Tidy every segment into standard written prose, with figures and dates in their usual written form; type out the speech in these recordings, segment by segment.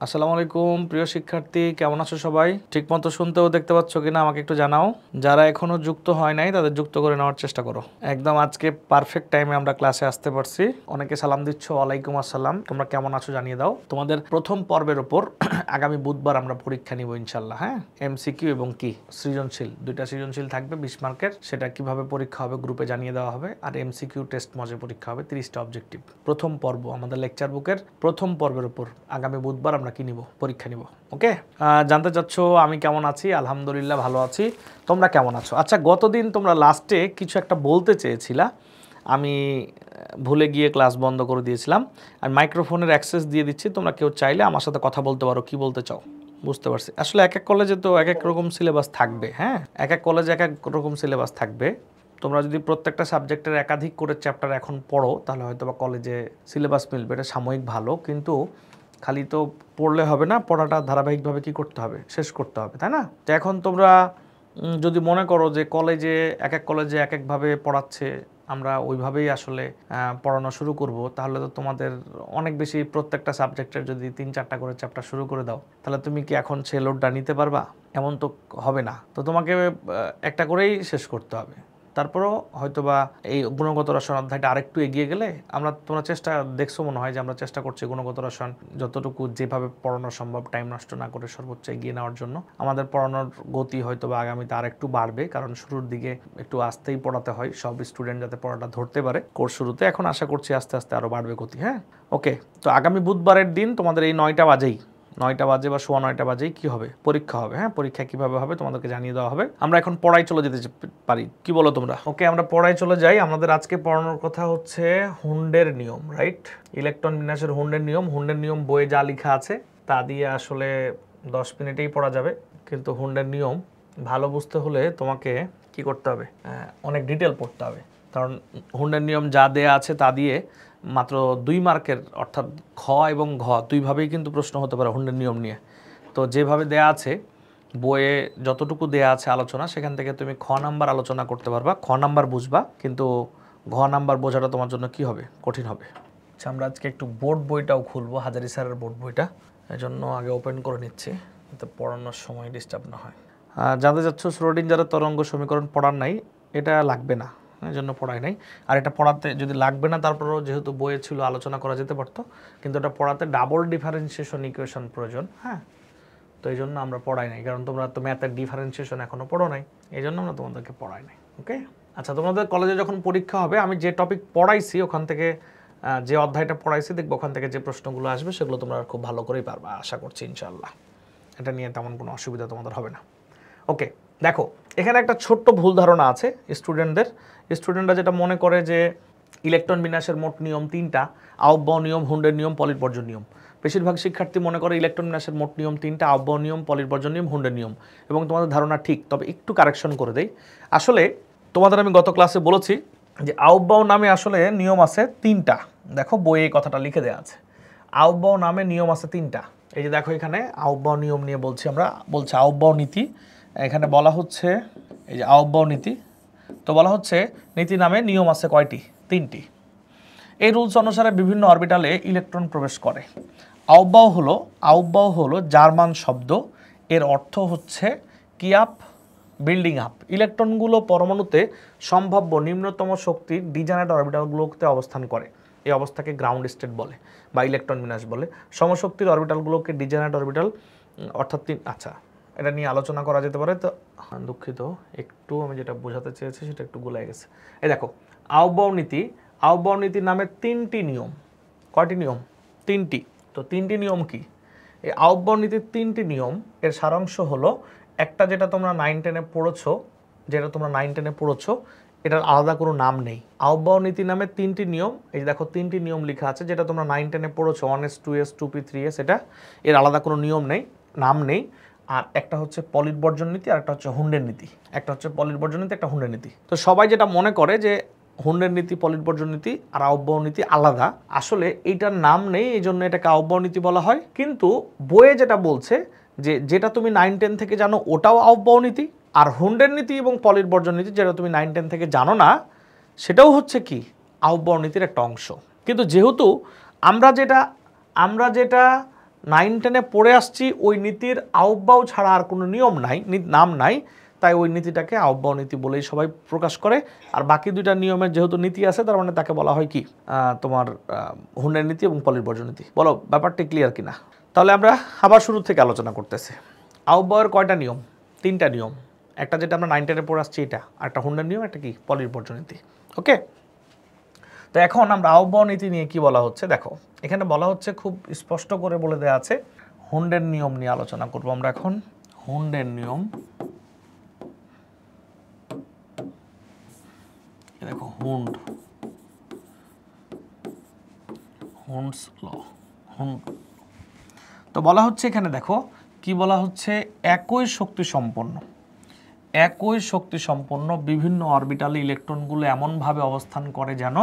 আসসালামু আলাইকুম প্রিয় শিক্ষার্থী, কেমন আছো সবাই? ঠিকমতো শুনতে ও দেখতে পাচ্ছ কিনা আমাকে একটু জানাও। যারা এখনো যুক্ত হয় নাই তাদের যুক্ত করে নেওয়ার চেষ্টা করো। একদম আজকে পারফেক্ট টাইমে আমরা ক্লাসে আসতে পারছি। অনেকে সালাম দিচ্ছ, ওয়ালাইকুম আসসালাম। তোমরা কেমন আছো জানিয়ে দাও। তোমাদের প্রথম পর্বের উপর আগামী বুধবার আমরা পরীক্ষা নিব ইনশাল্লাহ। হ্যাঁ, এমসিকিউ এবং কি সৃজনশীল, দুইটা সৃজনশীল থাকবে 20 মার্কের। সেটা কিভাবে পরীক্ষা হবে গ্রুপে জানিয়ে দেওয়া হবে। আর এমসিকিউ টেস্ট মজে পরীক্ষা হবে, 30টা অবজেক্টিভ। প্রথম পর্ব আমাদের লেকচার বুকের প্রথম পর্বের উপর আগামী বুধবার আমরা কি নিব, পরীক্ষা নিব। ওকে, জানতে চাচ্ছ আমি কেমন আছি? আলহামদুলিল্লাহ ভালো আছি। তোমরা কেমন আছো? আচ্ছা, গতদিন তোমরা লাস্টে কিছু একটা বলতে চেয়েছিলা, আমি ভুলে গিয়ে ক্লাস বন্ধ করে দিয়েছিলাম। আমি মাইক্রোফোনের অ্যাক্সেস দিয়ে দিচ্ছি, তোমরা কেউ চাইলে আমার সাথে কথা বলতে পারো, কি বলতে চাও। বুঝতে পারছি। আসলে এক এক কলেজে তো এক এক রকম সিলেবাস থাকবে। হ্যাঁ, এক এক কলেজে এক এক রকম সিলেবাস থাকবে। তোমরা যদি প্রত্যেকটা সাবজেক্টের একাধিক করে চ্যাপ্টার এখন পড়ো তাহলে হয়তো বা কলেজে সিলেবাস মিলবে, এটা সাময়িক ভালো। কিন্তু খালি তো পড়লে হবে না, পড়াটা ধারাবাহিকভাবে কি করতে হবে, শেষ করতে হবে, তাই না? তো এখন তোমরা যদি মনে করো যে কলেজে এক এক কলেজে এক একভাবে পড়াচ্ছে, আমরা ওইভাবেই আসলে পড়ানো শুরু করব, তাহলে তো তোমাদের অনেক বেশি, প্রত্যেকটা সাবজেক্টের যদি 3-4টা করে চ্যাপ্টার শুরু করে দাও তাহলে তুমি কি এখন সে লোডটা নিতে পারবা? এমন তো হবে না। তো তোমাকে একটা করেই শেষ করতে হবে। তারপরও হয়তোবা এই গুণগত রসায়ন অধ্যায়টা আরেকটু এগিয়ে গেলে তোমরা চেষ্টা দেখছো মনে হয় যে আমরা চেষ্টা করছি গুণগত রসায়ন যতটুকু যেভাবে পড়ানো সম্ভব টাইম নষ্ট না করে সর্বোচ্চ এগিয়ে নেওয়ার জন্য। আমাদের পড়ানোর গতি হয়তোবা আগামীতে আরেকটু বাড়বে, কারণ শুরুর দিকে একটু আস্তেই পড়াতে হয় সব স্টুডেন্ট যাতে পড়াটা ধরতে পারে কোর্স শুরুতে। এখন আশা করছি আস্তে আস্তে আরও বাড়বে গতি। হ্যাঁ, ওকে। তো আগামী বুধবারের দিন তোমাদের এই 9টা বাজেই, 9টা বাজে বা 9:15 বাজেই কি হবে, পরীক্ষা হবে। হ্যাঁ, পরীক্ষা কিভাবে হবে তোমাদেরকে জানিয়ে দেওয়া হবে। আমরা এখন পড়ায় চলে যেতে পারি, কি বলো তোমরা? ওকে, আমরা পড়ায় চলে যাই। আমাদের আজকে পড়ানোর কথা হচ্ছে হুন্ডের নিয়ম, রাইট? ইলেকট্রন বিন্যাসের হুন্ডের নিয়ম। হুন্ডের নিয়ম বইয়ে যা লেখা আছে তা দিয়ে আসলে 10 মিনিটেই পড়া যাবে, কিন্তু হুন্ডের নিয়ম ভালো বুঝতে হলে তোমাকে কি করতে হবে, অনেক ডিটেল পড়তে হবে। কারণ হুন্ডের নিয়ম যা দেয়া আছে তা দিয়ে মাত্র 2 মার্কের, অর্থাৎ খ এবং ঘ দুইভাবেই কিন্তু প্রশ্ন হতে পারে হুন্ডের নিয়ম নিয়ে। তো যেভাবে দেয়া আছে বইয়ে, যতটুকু দেয়া আছে আলোচনা, সেখান থেকে তুমি খ নাম্বার আলোচনা করতে পারবা, খ নাম্বার বুঝবা, কিন্তু ঘ নাম্বার বোঝাটা তোমার জন্য কি হবে, কঠিন হবে। আচ্ছা, আমরা আজকে একটু বোর্ড বইটাও খুলবো, হাজারি স্যারের বোর্ড বইটা। এই জন্য আগে ওপেন করে নিচ্ছি যাতে পড়ানোর সময় ডিস্টার্ব না হয়। জানতে চাচ্ছ শ্রোডিঞ্জারের তরঙ্গ সমীকরণ পড়ার নাই, এটা লাগবে না, এই জন্য পড়াই নাই। আর এটা পড়াতে যদি লাগবে না, তারপরেও যেহেতু বইয়ে ছিল আলোচনা করা যেতে পারতো, কিন্তু এটা পড়াতে ডাবল ডিফারেন্সিয়েশন ইকুয়েশন প্রয়োজন। হ্যাঁ, তো এই জন্য আমরা পড়াই নাই, কারণ তোমরা তো ম্যাথের ডিফারেন্সিয়েশন এখনও পড়ো নাই, এই জন্য আমরা তোমাদেরকে পড়াই নাই। ওকে, আচ্ছা, তোমাদের কলেজে যখন পরীক্ষা হবে আমি যে টপিক পড়াইছি ওখান থেকে, যে অধ্যায়টা পড়াইছি দেখবো ওখান থেকে যে প্রশ্নগুলো আসবে সেগুলো তোমরা খুব ভালো করেই পারবা আশা করছি ইনশাআল্লাহ। এটা নিয়ে তেমন কোনো অসুবিধা তোমাদের হবে না। ওকে, দেখো এখানে একটা ছোট্ট ভুল ধারণা আছে স্টুডেন্টরা যেটা মনে করে যে ইলেকট্রন বিন্যাসের মোট নিয়ম 3টা, আউটবাউ নিয়ম, হুন্ডের নিয়ম, পলিটবর্জন নিয়ম। বেশিরভাগ শিক্ষার্থী মনে করে ইলেকট্রন বিন্যাসের মোট নিয়ম 3টা, আউটবাউ নিয়ম, পলিটবর্জন নিয়ম, হুন্ডের নিয়ম, এবং তোমাদের ধারণা ঠিক। তবে একটু কারেকশন করে দেই। আসলে তোমাদের আমি গত ক্লাসে বলেছি যে আউটবাউ নামে আসলে নিয়ম আছে 3টা। দেখো বইয়ে এই কথাটা লিখে দেওয়া আছে, আউটবাউ নামে নিয়ম আছে 3টা। এই যে দেখো এখানে আউটবাউ নিয়ম নিয়ে বলছি আমরা, বলছে আউটবাউ নীতি। এখানে বলা হচ্ছে এই যে আউটবাউ নীতি, তো বলা হচ্ছে নীতি নামে নিয়ম আছে কয়টি? 3টি। এই রুলস অনুসারে বিভিন্ন অরবিটালে ইলেকট্রন প্রবেশ করে। আউটবাউ হলো জার্মান শব্দ, এর অর্থ হচ্ছে কি আপ, বিল্ডিং আপ। ইলেকট্রনগুলো পরমাণুতে সম্ভাব্য নিম্নতম শক্তির ডিজেনারেট অরবিটালগুলোতে অবস্থান করে। এই অবস্থাকে গ্রাউন্ড স্টেট বলে বা ইলেকট্রন বিন্যাস বলে। সমশক্তির অরবিটালগুলোকে ডিজেনারেট অরবিটাল, অর্থাৎ আচ্ছা, এটা নিয়ে আলোচনা করা যেতে পারে। তো দুঃখিত, একটু আমি যেটা বোঝাতে চেয়েছি সেটা একটু গুলাই গেছে। এই দেখো আউটবাউ নীতির নামে 3টি নিয়ম। কয়টি নিয়ম? 3টি। তো 3টি নিয়ম কি? এই আউটবাউ নীতির 3টি নিয়ম এর সারাংশ হলো, একটা যেটা তোমরা 9-10-এ পড়েছো, এটার আলাদা কোনো নাম নেই। আউটবাউ নীতি নামে 3টি নিয়ম, এই যে দেখো 3টি নিয়ম লেখা আছে, যেটা তোমরা 9-10-এ পড়েছো, 1s 2s 2p 3s, এটা এর আলাদা কোনো নিয়ম নেই, নাম নেই। আর একটা হচ্ছে পলিটবর্জন নীতি, আর একটা হচ্ছে হুন্ডের নীতি। একটা হচ্ছে পলিটবর্জন নীতি, একটা হুন্ডের নীতি। তো সবাই যেটা মনে করে যে হুন্ডের নীতি, পলিটবর্জন নীতি আর আউটবাউ নীতি আলাদা, আসলে এইটার নাম নেই, এই জন্য এটাকে আউটবাউ নীতি বলা হয়। কিন্তু বইয়ে যেটা বলছে যে যেটা তুমি 9-10 থেকে জানো ওটাও আউটবাউ নীতি, আর হুন্ডের নীতি এবং পলিটবর্জন নীতি যেটা তুমি 9-10 থেকে জানো না সেটাও হচ্ছে কি, আউটবাউ নীতির একটা অংশ। কিন্তু যেহেতু আমরা যেটা 9 10-এ পড়ে আসছি, ওই নীতির আহ্বাও ছাড়া আর কোনো নিয়ম নাই, নাম নাই, তাই ওই নীতিটাকে আহ্বাও নীতি বলেই সবাই প্রকাশ করে। আর বাকি দুইটা নিয়মের যেহেতু নীতি আছে, তার মানে তাকে বলা হয় কি তোমার হুন্ডের নীতি এবং পলির বর্জ্য নীতি। বলো ব্যাপারটা ক্লিয়ার কিনা? তাহলে আমরা আবার শুরু থেকে আলোচনা করতেছি। আহ্বাওয়ের কয়টা নিয়ম? 3টা নিয়ম। একটা যেটা আমরা 9 10-এ পড়ে আসছি এটা, আর একটা হুন্ডের নিয়ম, একটা কি পলির বর্জ্য নীতি। ওকে, তো এখন আমরা আহ্বাও নীতি নিয়ে কি বলা হচ্ছে দেখো, এখানে বলা হচ্ছে খুব স্পষ্ট করে বলে দেওয়া আছে, হুন্ডের নিয়ম নিয়ে আলোচনা করব আমরা এখন। হুন্ডের নিয়ম, দেখো হুন্ডস ল। তো বলা হচ্ছে এখানে দেখো কি বলা হচ্ছে, একই শক্তি সম্পন্ন বিভিন্ন অরবিটালে ইলেকট্রনগুলো এমনভাবে অবস্থান করে যেন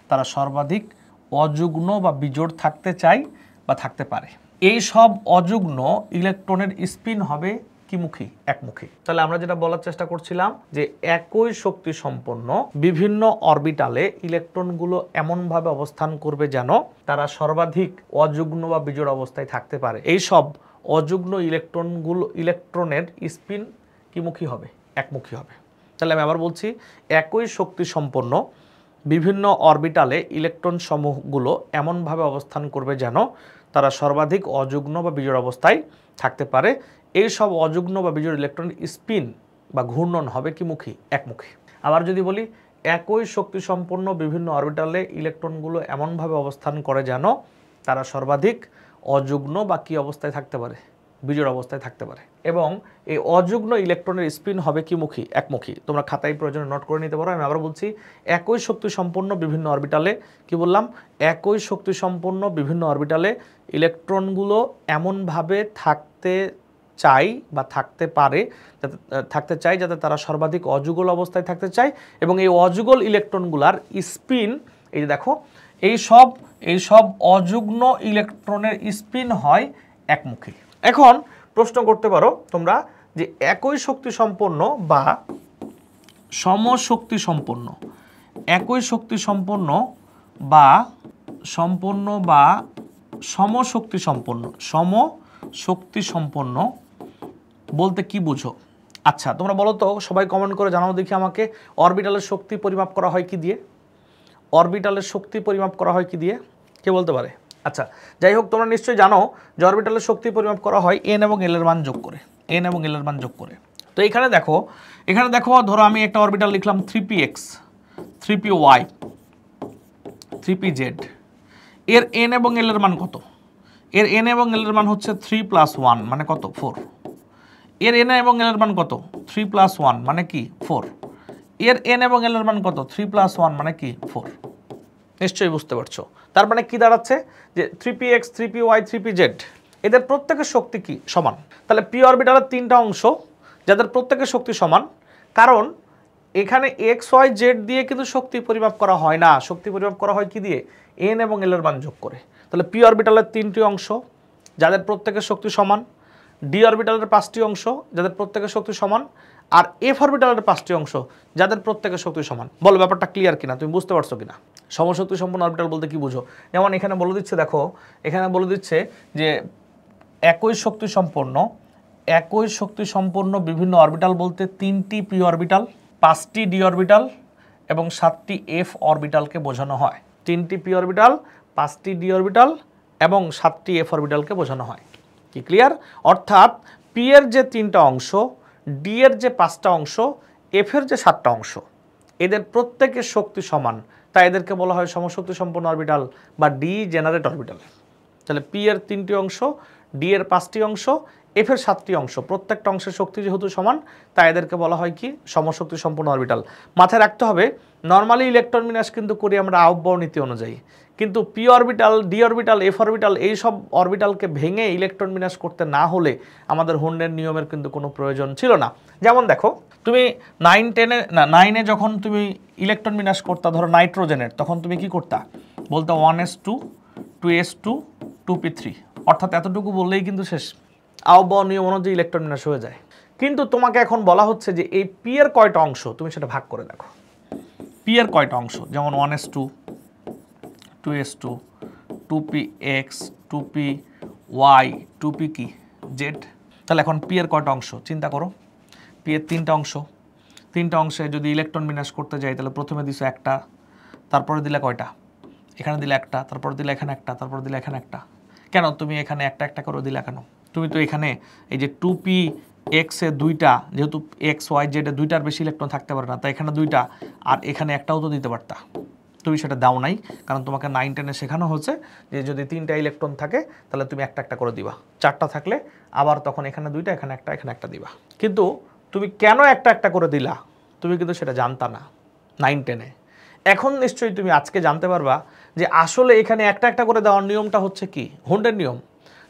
তারা সর্বাধিক অযুগ্ন বা বিজোড় থাকতে চায় বা থাকতে পারে। এই সব অযুগ্ন ইলেকট্রনের স্পিন হবে কিমুখী? একমুখী। তাহলে আমরা যেটা বলার চেষ্টা করছিলাম যে একই শক্তি সম্পন্ন বিভিন্ন অরবিটালে ইলেকট্রনগুলো এমনভাবে অবস্থান করবে যেন তারা সর্বাধিক অযুগ্ন বা বিজোড় অবস্থায় থাকতে পারে। এই সব অযুগ্ন ইলেকট্রনের স্পিন কিমুখী হবে? একমুখী হবে। তাহলে আমি আবার বলছি, একই শক্তি সম্পন্ন বিভিন্ন অরবিটালে ইলেকট্রন সমূহগুলো এমনভাবে অবস্থান করবে যেন তারা সর্বাধিক অযুগ্ন বা বিজোড় অবস্থায় থাকতে পারে। এই সব অযুগ্ন বা বিজোড় ইলেকট্রনের স্পিন বা ঘূর্ণন হবে কিমুখী? একমুখী। আবার যদি বলি, একই শক্তি সম্পন্ন বিভিন্ন অরবিটালে ইলেকট্রনগুলো এমনভাবে অবস্থান করে যেন তারা সর্বাধিক অযুগ্ন বা কী অবস্থায় থাকতে পারে? বিজোড় অবস্থায় থাকতে পারে। এবং এই অযুগ্ন ইলেকট্রনের স্পিন হবে কিমুখী? একমুখী। তোমরা খাতায় প্রয়োজনে নোট করে নিতে পারো। আমি আবার বলছি, একই শক্তি সম্পন্ন বিভিন্ন অরবিটালে, কি বললাম, একই শক্তি সম্পন্ন বিভিন্ন অরবিটালে ইলেকট্রনগুলো এমনভাবে থাকতে চাই বা থাকতে পারে, যাতে তারা সর্বাধিক অযুগল অবস্থায় থাকতে চায়। এবং এই অযুগল ইলেকট্রনগুলার স্পিন, এই যে দেখো, এই সব অযুগ্ন ইলেকট্রনের স্পিন হয় একমুখী। এখন প্রশ্ন করতে পারো তোমরা যে একই শক্তি সম্পন্ন বা সমশক্তি সম্পন্ন, একই শক্তি সম্পন্ন বা সম্পন্ন বা সমশক্তি সম্পন্ন বলতে কি বুঝো? আচ্ছা তোমরা বলো তো, সবাই কমেন্ট করে জানাও দেখি আমাকে, অরবিটালের শক্তি পরিমাপ করা হয় কি দিয়ে? অরবিটালের শক্তি পরিমাপ করা হয় কি দিয়ে? কে বলতে পারে? আচ্ছা যাই হোক, তোমরা নিশ্চয়ই জানো যে অরবিটালের শক্তি পরিমাপ করা হয় এন এবং এল এর মান যোগ করে, তো এখানে দেখো ধরো আমি একটা অরবিটাল লিখলাম 3px, 3py, 3pz। এর এন এবং এল এর মান কত? এর এন এবং এল এর মান হচ্ছে 3 + 1 মানে কত? 4। এর এন এবং এল এর মান কত? 3 + 1 মানে কি? 4। এর এন এবং এল এর মান কত? 3 + 1 মানে কি? 4। নিশ্চয়ই বুঝতে পারছো। তার মানে কি দাঁড়াচ্ছে যে 3px, 3py, 3pz এদের প্রত্যেকের শক্তি কি? সমান। তাহলে পি অরবিটালের 3টা অংশ যাদের প্রত্যেকের শক্তি সমান, কারণ এখানে এক্স ওয়াই জেড দিয়ে কিন্তু শক্তি পরিমাপ করা হয় না, শক্তি পরিমাপ করা হয় কি দিয়ে? এন এবং এল এর মান যোগ করে। তাহলে পি অরবিটালের 3টি অংশ যাদের প্রত্যেকের শক্তি সমান, ডি অরবিটালের 5টি অংশ যাদের প্রত্যেকের শক্তি সমান, আর এফ অরবিটালের 5টি অংশ যাদের প্রত্যেকের শক্তি সমান। বলো ব্যাপারটা ক্লিয়ার কিনা, তুমি বুঝতে পারছো কিনা? সমশক্তি সম্পন্ন অরবিটাল বলতে কি বুঝো? যেমন এখানে বলে দিচ্ছে, দেখো এখানে বলে দিচ্ছে যে একই শক্তি সম্পন্ন বিভিন্ন অরবিটাল বলতে 3টি পি অরবিটাল, 5টি ডি অরবিটাল এবং 7টি এফ অরবিটালকে বোঝানো হয়। 3টি পি অরবিটাল, 5টি ডি অরবিটাল এবং 7টি এফ অরবিটালকে বোঝানো হয়। কি ক্লিয়ার? অর্থাৎ পি এর যে 3টা অংশ, ডি এর যে 5টা অংশ, এফ এর যে 7টা অংশ, এদের প্রত্যেকের শক্তি সমান, তাই এদেরকে বলা হয় সমশক্তি সম্পন্ন অরবিটাল বা ডি জেনারেট অরবিটাল। তাহলে পি এর 3টি অংশ, ডি এর 5টি অংশ, এফ এর 7টি অংশ, প্রত্যেকটা অংশের শক্তি যেহেতু সমান, তাই এদেরকে বলা হয় কি? সমশক্তি সম্পন্ন অরবিটাল। মাথায় রাখতে হবে, নর্মালি ইলেকট্রন বিন্যাস কিন্তু করি আমরা আহ্বাও নীতি অনুযায়ী, কিন্তু P orbital, D orbital, F orbital এই সব অরবিটালকে ভেঙে ইলেকট্রন বিন্যাস করতে না হলে আমাদের হুন্ডের নিয়মের কিন্তু কোনো প্রয়োজন ছিল না। যেমন দেখো, তুমি 9-10-এ যখন তুমি ইলেকট্রন বিন্যাস করতা, ধরো নাইট্রোজেনের, তখন তুমি কি করতা? বলতে 1s2, 2s2, 2p3, অর্থাৎ এতটুকু বললেই কিন্তু শেষ, আহ্বাও নিয়ম অনুযায়ী ইলেকট্রন বিন্যাস হয়ে যায়। কিন্তু তোমাকে এখন বলা হচ্ছে যে এই পি এর কয়টা অংশ, তুমি সেটা ভাগ করে দেখো। পি এর কয়টা অংশ? যেমন 1s2, 2s2, 2px, 2py, Y, 2p কি জেড। তাহলে এখন পি এর কয়টা অংশ চিন্তা করো, পি এর 3টা অংশ, 3টা অংশে যদি ইলেকট্রন বিন্যাস করতে যাই তাহলে প্রথমে দিছো একটা, তারপরে দিলে কয়টা, এখানে দিলে একটা, তারপরে দিলে এখানে একটা, তারপরে দিলে এখানে একটা। কেন তুমি এখানে একটা একটা করে দিলা কেন? তুমি তো এখানে এই যে 2p এক্স এ 2টা, যেহেতু এক্স ওয়াই জেড এ 2টার বেশি ইলেকট্রন থাকতে পারে না, তাই এখানে 2টা আর এখানে একটাও তো দিতে পারতা, তুমি সেটা দাও নাই, কারণ তোমাকে 9-10-এ শেখানো হচ্ছে যে যদি 3টা ইলেকট্রন থাকে তাহলে তুমি একটা একটা করে দিবা, 4টা থাকলে আবার তখন এখানে 2টা, এখানে একটা দিবা। কিন্তু তুমি কেন একটা একটা করে দিলা তুমি কিন্তু সেটা জানতা না 9-10-এ। এখন নিশ্চয়ই তুমি আজকে জানতে পারবা যে আসলে এখানে একটা একটা করে দেওয়ার নিয়মটা হচ্ছে কি, হুন্ডের নিয়ম।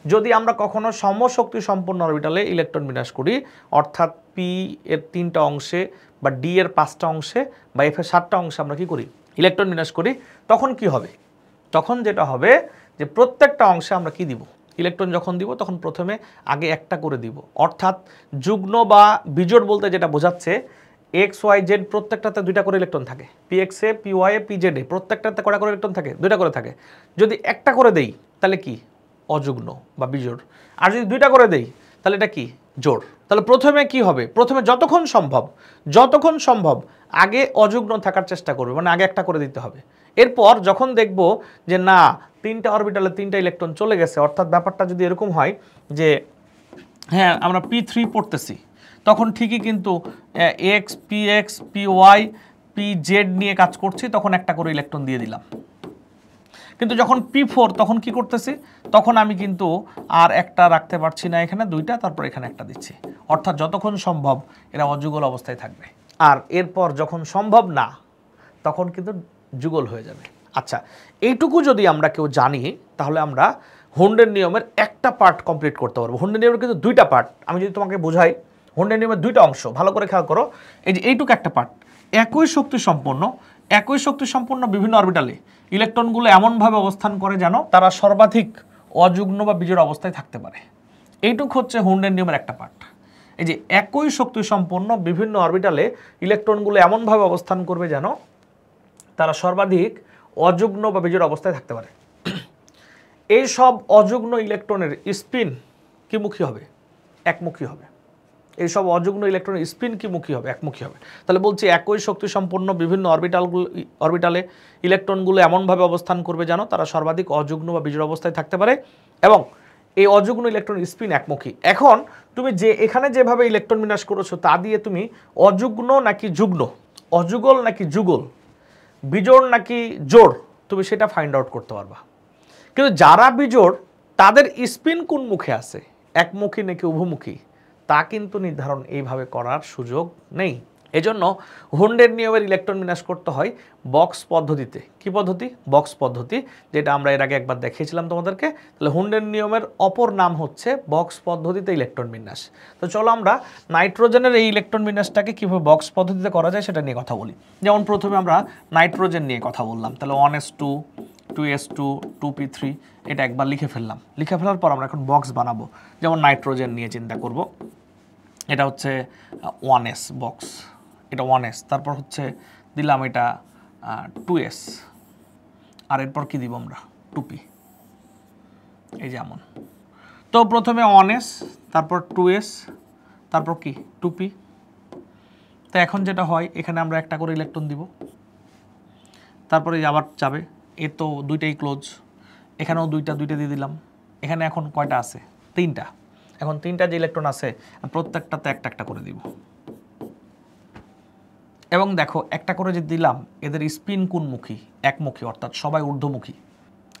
যদি আমরা কখনো সমশক্তি সম্পন্ন অরবিটালে ইলেকট্রন বিন্যাস করি, অর্থাৎ পি এর 3টা অংশে বা ডি এর 5টা অংশে বা এফ এর 7টা অংশে আমরা কি করি, ইলেকট্রন বিন্যাস করি, তখন কি হবে? তখন যেটা হবে যে প্রত্যেকটা অংশে আমরা কি দিব, ইলেকট্রন যখন দিব তখন প্রথমে আগে একটা করে দিব। অর্থাৎ যুগ্ন বা বিজোড় বলতে যেটা বোঝাচ্ছে, এক্স ওয়াই জেড প্রত্যেকটাতে 2টা করে ইলেকট্রন থাকে, পি এক্স এ পি ওয়াই এ পি জেড এ প্রত্যেকটাতে কয়টা করে ইলেকট্রন থাকে, 2টা করে থাকে। যদি একটা করে দেই তাহলে কি অযুগ্ন বা বিজোড়, আর যদি 2টা করে দেই তাহলে এটা কি জোড়। তাহলে প্রথমে কি হবে, প্রথমে যতক্ষণ সম্ভব আগে অযুগ্ন থাকার চেষ্টা করবে, মানে আগে একটা করে দিতে হবে। এরপর যখন দেখব যে না 3টা অরবিটালে 3টা ইলেকট্রন চলে গেছে, অর্থাৎ ব্যাপারটা যদি এরকম হয় যে হ্যাঁ আমরা P3 পড়তেছি, তখন ঠিকই কিন্তু X P Y P Z নিয়ে কাজ করছি, তখন একটা করে ইলেকট্রন দিয়ে দিলাম। কিন্তু যখন P4 তখন কি করতেছি, তখন আমি কিন্তু আর একটা রাখতে পারছি না, এখানে 2টা, তারপর এখানে একটা দিচ্ছি। অর্থাৎ যতক্ষণ সম্ভব এরা অযুগল অবস্থায় থাকবে, আর এরপর যখন সম্ভব না তখন কিন্তু যুগল হয়ে যাবে। আচ্ছা, এইটুকু যদি আমরা কেউ জানি তাহলে আমরা হুন্ডের নিয়মের একটা পার্ট কমপ্লিট করতে পারবো। হুন্ডের নিয়মের কিন্তু 2টা পার্ট, আমি যদি তোমাকে বোঝাই, হুন্ডের নিয়মের 2টা অংশ ভালো করে খেয়াল করো। এই যে এইটুকু একটা পার্ট, একই শক্তি সম্পন্ন বিভিন্ন অরবিটালে ইলেকট্রনগুলো এমনভাবে অবস্থান করে যেন তারা সর্বাধিক অযুগ্ন বা বিজোড় অবস্থায় থাকতে পারে। এইটুক হচ্ছে হুন্ডের নিয়মের একটা পার্ট। এই যে একই শক্তি সম্পন্ন বিভিন্ন অরবিটালে ইলেকট্রনগুলো এমনভাবে অবস্থান করবে যেন তারা সর্বাধিক অযুগ্ন বা বিজোড় অবস্থায় থাকতে পারে। এই সব অযুগ্ন ইলেকট্রনের স্পিন কি মুখী হবে, একমুখী হবে। এই সব অযুগ্ন ইলেকট্রনের স্পিন কি মুখী হবে, একমুখী হবে। তাহলে বলছি একই শক্তি সম্পন্ন বিভিন্ন অরবিটালে ইলেকট্রনগুলো এমনভাবে অবস্থান করবে যেন তারা সর্বাধিক অযুগ্ন বা বিজোড় অবস্থায় থাকতে পারে, এবং এই অযুগ্ন ইলেকট্রন স্পিন একমুখী। এখন তুমি যে এখানে যেভাবে ইলেকট্রন বিন্যাস করেছো তা দিয়ে তুমি অযুগ্ন নাকি যুগ্ন, অযুগল নাকি যুগল, বিজোড় নাকি জোড়, তুমি সেটা ফাইন্ড আউট করতে পারবা। কিন্তু যারা বিজোড় তাদের স্পিন কোন মুখে আছে, একমুখী নাকি উভমুখী, তা কিন্তু নির্ধারণ এইভাবে করার সুযোগ নেই। এজন্য হুন্ডের নিয়মের ইলেকট্রন বিন্যাস করতে হয় বক্স পদ্ধতিতে। কি পদ্ধতি? বক্স পদ্ধতি, যেটা আমরা এর আগে একবার দেখিয়েছিলাম তোমাদেরকে। তাহলে হুন্ডের নিয়মের অপর নাম হচ্ছে বক্স পদ্ধতিতে ইলেকট্রন বিন্যাস। তো চলো আমরা নাইট্রোজেনের এই ইলেকট্রন বিন্যাসটাকে কীভাবে বক্স পদ্ধতিতে করা যায় সেটা নিয়ে কথা বলি। যেমন প্রথমে আমরা নাইট্রোজেন নিয়ে কথা বললাম, তাহলে 1s2 2s2 2p3 এটা একবার লিখে ফেললাম। লিখে ফেলার পর আমরা এখন বক্স বানাবো। যেমন নাইট্রোজেন নিয়ে চিন্তা করব, এটা হচ্ছে 1s বক্স, এটা 1s, তারপর হচ্ছে দিলাম এটা 2s, আর এরপর কি দিব আমরা 2p, এই যেমন। তো প্রথমে 1s, তারপর 2s, তারপর কি 2p। তো এখন যেটা হয় এখানে আমরা একটা করে ইলেকট্রন দিব, তারপরে আবার যাবে, এ তো 2টাই ক্লোজ, এখানেও 2টা দিয়ে দিলাম। এখানে এখন কয়টা আছে? 3টা। এখন 3টা যে ইলেকট্রন আছে প্রত্যেকটাতে একটা একটা করে দিব, এবং দেখো একটা করে যে দিলাম এদের স্পিন কোনমুখী, একমুখী, অর্থাৎ সবাই ঊর্ধ্বমুখী।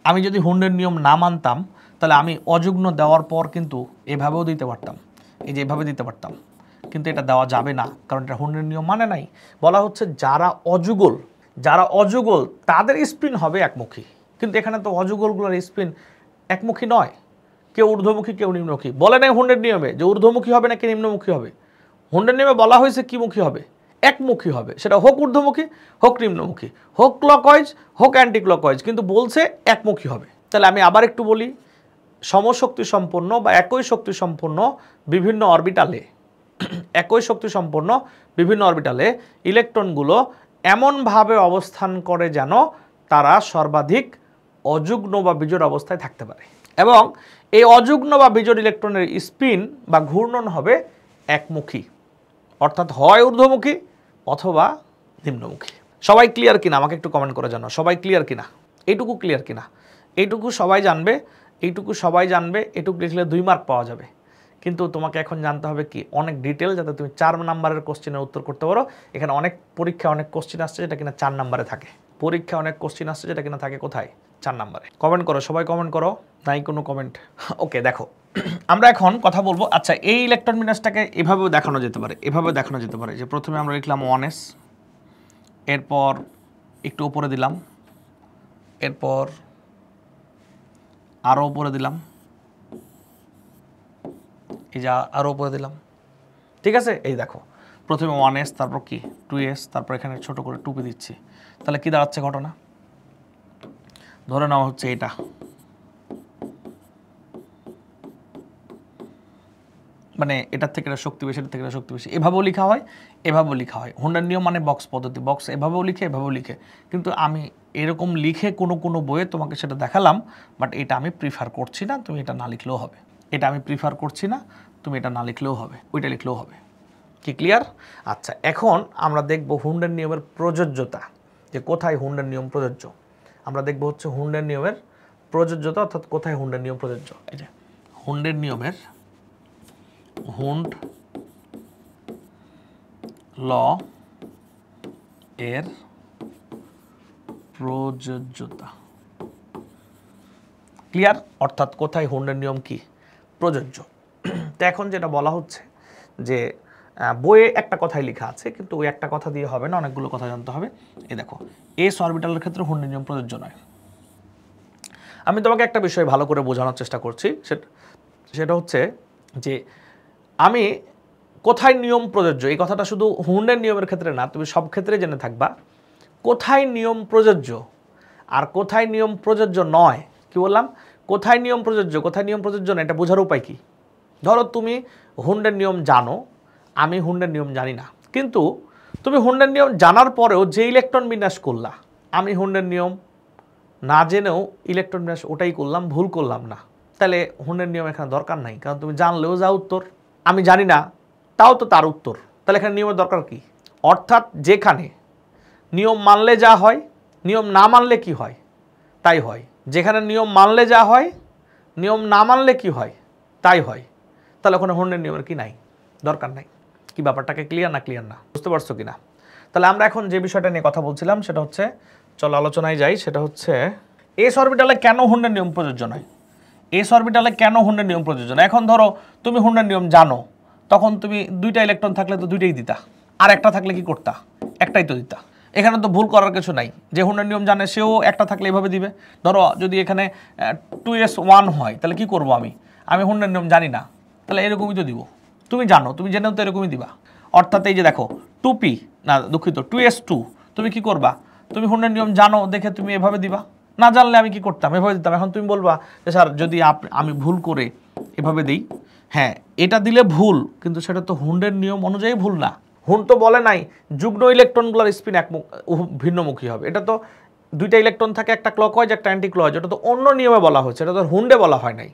আমি যদি হুন্ডের নিয়ম না মানতাম তাহলে আমি অযুগ্ন দেওয়ার পর কিন্তু এভাবেও দিতে পারতাম, এই যে এভাবে দিতে পারতাম, কিন্তু এটা দেওয়া যাবে না, কারণ এটা হুন্ডের নিয়ম মানে নাই। বলা হচ্ছে যারা অযুগল তাদের স্পিন হবে একমুখী, কিন্তু এখানে তো অযুগলগুলোর স্পিন একমুখী নয়, কেউ ঊর্ধ্বমুখী কেউ নিম্নমুখী। বলে নাই হুন্ডের নিয়মে যে ঊর্ধ্বমুখী হবে নাকি নিম্নমুখী হবে, হুন্ডের নিয়মে বলা হয়েছে কি মুখী হবে, একমুখী হবে, সেটা হোক ঊর্ধ্বমুখী হোক নিম্নমুখী, হোক ক্লকওয়াইজ হোক অ্যান্টি ক্লকওয়াইজ, কিন্তু বলছে একমুখী হবে। তাহলে আমি আবার একটু বলি, সমশক্তি সম্পন্ন বা একই শক্তি সম্পন্ন বিভিন্ন অরবিটালে ইলেকট্রনগুলো এমনভাবে অবস্থান করে যেন তারা সর্বাধিক অযুগ্ন বা বিজোড় অবস্থায় থাকতে পারে। এবং এই অযুগ্ম বা বিজোড় ইলেকট্রনের স্পিন বা ঘূর্ণন হবে একমুখী, অর্থাৎ হয় ঊর্ধ্বমুখী অথবা নিম্নমুখী। সবাই ক্লিয়ার কিনা আমাকে একটু কমেন্ট করে জানাও, সবাই ক্লিয়ার কিনা, এইটুকু ক্লিয়ার কিনা। এইটুকু সবাই জানবে, এইটুকু সবাই জানবে, এটুকু লিখলে 2 মার্ক পাওয়া যাবে। কিন্তু তোমাকে এখন জানতে হবে কি অনেক ডিটেল, যাতে তুমি 4 নাম্বারের কোশ্চেনের উত্তর করতে পারো। এখানে অনেক পরীক্ষা অনেক কোশ্চেন আসছে যেটা কিনা 4 নাম্বারে থাকে, পরীক্ষা অনেক কোশ্চেন আসছে যেটা কিনা থাকে কোথায় 4 নাম্বারে। কমেন্ট করো, সবাই কমেন্ট করো, নাই কোনো কমেন্ট। ওকে, দেখো আমরা এখন কথা বলবো। আচ্ছা, এই ইলেকট্রন বিন্যাসটাকে এভাবেও দেখানো যেতে পারে, এভাবে দেখানো যেতে পারে যে প্রথমে আমরা লিখলাম 1s, এরপর একটু উপরে দিলাম, এরপর আরও উপরে দিলাম, এই যে আরও উপরে দিলাম, ঠিক আছে। এই দেখো প্রথমে 1s, তারপর কি 2s, তারপর এখানে ছোট করে 2p দিচ্ছি। তাহলে কি দাঁড়াচ্ছে ঘটনা? ধরে নেওয়া হচ্ছে এটা, মানে এটার থেকে এটা শক্তি বেশি, এটার থেকে এটা শক্তি বেশি। এভাবেও লেখা হয়, এভাবেও লেখা হয়। হুন্ডার নিয়ম মানে বক্স পদ্ধতি, বক্স এভাবেও লিখে, এভাবেও লিখে। কিন্তু আমি এরকম লিখে কোনো বইয়ে তোমাকে সেটা দেখালাম, বাট এটা আমি প্রিফার করছি না, তুমি এটা না লিখলেও হবে। এটা আমি প্রিফার করছি না, তুমি এটা না লিখলেও হবে, ওইটা লিখলেও হবে। কি ক্লিয়ার? আচ্ছা, এখন আমরা দেখব হুন্ডার নিয়মের প্রযোজ্যতা, যে কোথায় হুন্ডার নিয়ম প্রযোজ্য। আমরা দেখব হচ্ছে হুন্ডার নিয়মের প্রযোজ্যতা, অর্থাৎ কোথায় হুন্ডার নিয়ম প্রযোজ্য। এই যে হুন্ডের নিয়মের, হুন্ড ল এর প্রযোজ্যতা। ক্লিয়ার? অর্থাৎ কোথায় হুন্ডের নিয়ম কি প্রযোজ্য। তো এখন যেটা বলা হচ্ছে যে বইয়ে একটা কথাই লেখা আছে, কিন্তু ওই একটা কথা দিয়ে হবে না, অনেকগুলো কথা জানতে হবে। এই দেখো, এস অরবিটালের ক্ষেত্রে হুন্ডের নিয়ম প্রযোজ্য নয়। আমি তোমাকে একটা বিষয় ভালো করে বোঝানোর চেষ্টা করছি, সেটা হচ্ছে যে আমি কোথায় নিয়ম প্রযোজ্য, এই কথাটা শুধু হুন্ডের নিয়মের ক্ষেত্রে না, তুমি সব ক্ষেত্রে জেনে থাকবা কোথায় নিয়ম প্রযোজ্য আর কোথায় নিয়ম প্রযোজ্য নয়। কি বললাম? কোথায় নিয়ম প্রযোজ্য, কোথায় নিয়ম প্রযোজ্য না, এটা বোঝার উপায় কি? ধরো তুমি হুন্ডের নিয়ম জানো, আমি হুন্ডের নিয়ম জানি না, কিন্তু তুমি হুন্ডের নিয়ম জানার পরেও যে ইলেকট্রন বিন্যাস করলা, আমি হুন্ডের নিয়ম না জেনেও ইলেকট্রন বিন্যাস ওটাই করলাম, ভুল করলাম না, তাহলে হুন্ডের নিয়ম এখানে দরকার নাই, কারণ তুমি জানলেও যা উত্তর, আমি জানি না তাও তো তার উত্তর, তাহলে এখানে নিয়মের দরকার কি? অর্থাৎ যেখানে নিয়ম মানলে যা হয়, নিয়ম না মানলে কি হয় তাই হয়। যেখানে নিয়ম মানলে যা হয়, নিয়ম না মানলে কি হয় তাই হয়, তাহলে ওখানে হুন্ডের নিয়মের কি নাই, দরকার নাই। কি ব্যাপারটাকে ক্লিয়ার না? ক্লিয়ার না? বুঝতে পারছো কিনা? তাহলে আমরা এখন যে বিষয়টা নিয়ে কথা বলছিলাম সেটা হচ্ছে, চলো আলোচনায় যাই। সেটা হচ্ছে এস অরবিটালে কেন হুন্ডের নিয়ম প্রযোজ্য নয়। এস অরবিটালে কেন হুন্ডের নিয়ম প্রযোজ্য নয়? এখন ধরো তুমি হুন্ডের নিয়ম জানো, তখন তুমি 2টা ইলেকট্রন থাকলে তো 2টাই দিতা, আর একটা থাকলে কি করতা? একটাই তো দিতা। এখানে তো ভুল করার কিছু নাই, যে হুন্ডের নিয়ম জানে সেও একটা থাকলে এভাবে দিবে। ধরো যদি এখানে 2s1 হয়, তাহলে কি করব আমি হুন্ডের নিয়ম জানি না, তাহলে এরকমই তো দিব। তুমি জানো, তুমি জেনেও তো এরকমই দিবা। অর্থাৎ এই যে দেখো 2p, না দুঃখিত 2s2, তুমি কি করবা? তুমি হুন্ডের নিয়ম জানো দেখে তুমি এভাবে দিবা, না জানলে আমি কি করতাম? এভাবে দিতাম। এখন তুমি বলবা যে স্যার যদি আমি ভুল করে এভাবে দিই, হ্যাঁ এটা দিলে ভুল, কিন্তু সেটা তো হুন্ডের নিয়ম অনুযায়ী ভুল না। হুন্ড তো বলে নাই যুগ্ম ইলেকট্রনগুলোর স্পিন ভিন্নমুখী হবে, এটা তো 2টা ইলেকট্রন থাকে, একটা ক্লকওয়াইজ একটা অ্যান্টি ক্লকওয়াইজ, ওটা তো অন্য নিয়মে বলা হয়েছে, এটা তো হুন্ডে বলা হয় নাই।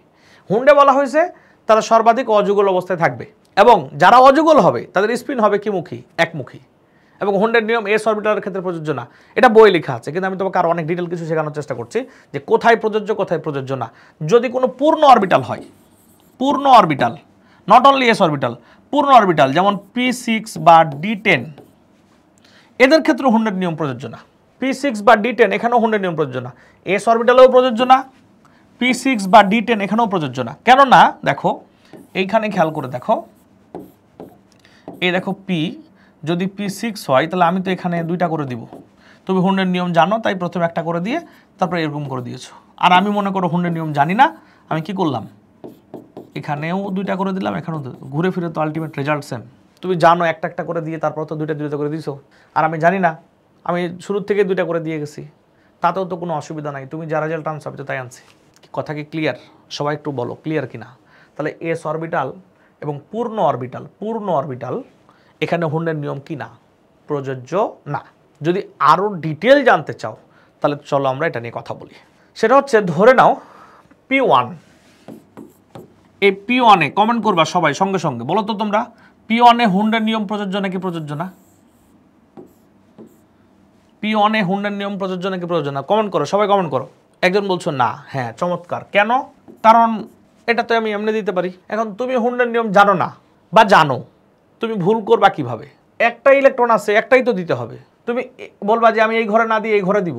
হুন্ডে বলা হয়েছে তারা সর্বাধিক অযুগল অবস্থায় থাকবে, এবং যারা অযুগল হবে তাদের স্পিন হবে কি মুখী, একমুখী। এবং হুন্ডের নিয়ম এস অরবিটালের ক্ষেত্রে প্রযোজ্য না, এটা বই লেখা আছে, কিন্তু আমি তোমাকে আরো অনেক ডিটেল কিছু শেখানোর চেষ্টা করছি যে কোথায় প্রযোজ্য কোথায় প্রযোজ্য না। যদি কোনো পূর্ণ অরবিটাল হয়, পূর্ণ orbital, not only S orbital, পূর্ণ অরবিটাল যেমন p6 বা d10, এদের ক্ষেত্রে হুন্ডের নিয়ম প্রযোজ্য না। p6 বা d10 এখানেও হুন্ডের নিয়ম প্রযোজ্য না, এস অরবিটালেও প্রযোজ্য না, p6 বা d10 এখানেও প্রযোজ্য না। কেননা দেখো এইখানে খেয়াল করে দেখো, এই দেখো p যদি p6 হয়, তাহলে আমি তো এখানে 2টা করে দিব। তুমি হুন্ডের নিয়ম জানো, তাই প্রথমে একটা করে দিয়ে তারপরে এরকম করে দিয়েছো। আর আমি মনে করো হুন্ডের নিয়ম জানি না, আমি কি করলাম, এখানেও 2টা করে দিলাম, এখানেও, ঘুরে ফিরে তো আলটিমেট রেজাল্ট সেম। তুমি জানো একটা একটা করে দিয়ে তারপর তো 2টা করে দিছো, আর আমি জানি না, আমি শুরুর থেকে 2টা করে দিয়ে গেছি, তাতেও তো কোনো অসুবিধা নাই, তুমি যা রেজাল্ট আনছো আমি তো তাই আনছি। কথা কি ক্লিয়ার? সবাই একটু বলো ক্লিয়ার কিনা। তাহলে এস অরবিটাল এবং পূর্ণ অরবিটাল এখানে হুন্ডের নিয়ম কি না, প্রযোজ্য না। যদি আরও ডিটেল জানতে চাও তাহলে চলো আমরা এটা নিয়ে কথা বলি। সেটা হচ্ছে ধরে নাও p1, এই P1 কমেন্ট করবা সবাই সঙ্গে সঙ্গে, বলো তো তোমরা P1 হুন্ডের নিয়ম প্রযোজ্য নাকি প্রযোজ্য না? P1 হুন্ডের নিয়ম প্রযোজ্য নাকি প্রযোজ্য না? কমেন্ট করো, সবাই কমেন্ট করো। একজন বলছো না, হ্যাঁ চমৎকার, কেন? কারণ এটা তো আমি এমনি দিতে পারি। এখন তুমি হুন্ডের নিয়ম জানো না বা জানো, তুমি ভুল করবা কিভাবে? একটা ইলেকট্রন আছে, একটাই তো দিতে হবে। তুমি বলবা যে আমি এই ঘরে না দিয়ে এই ঘরে দিব,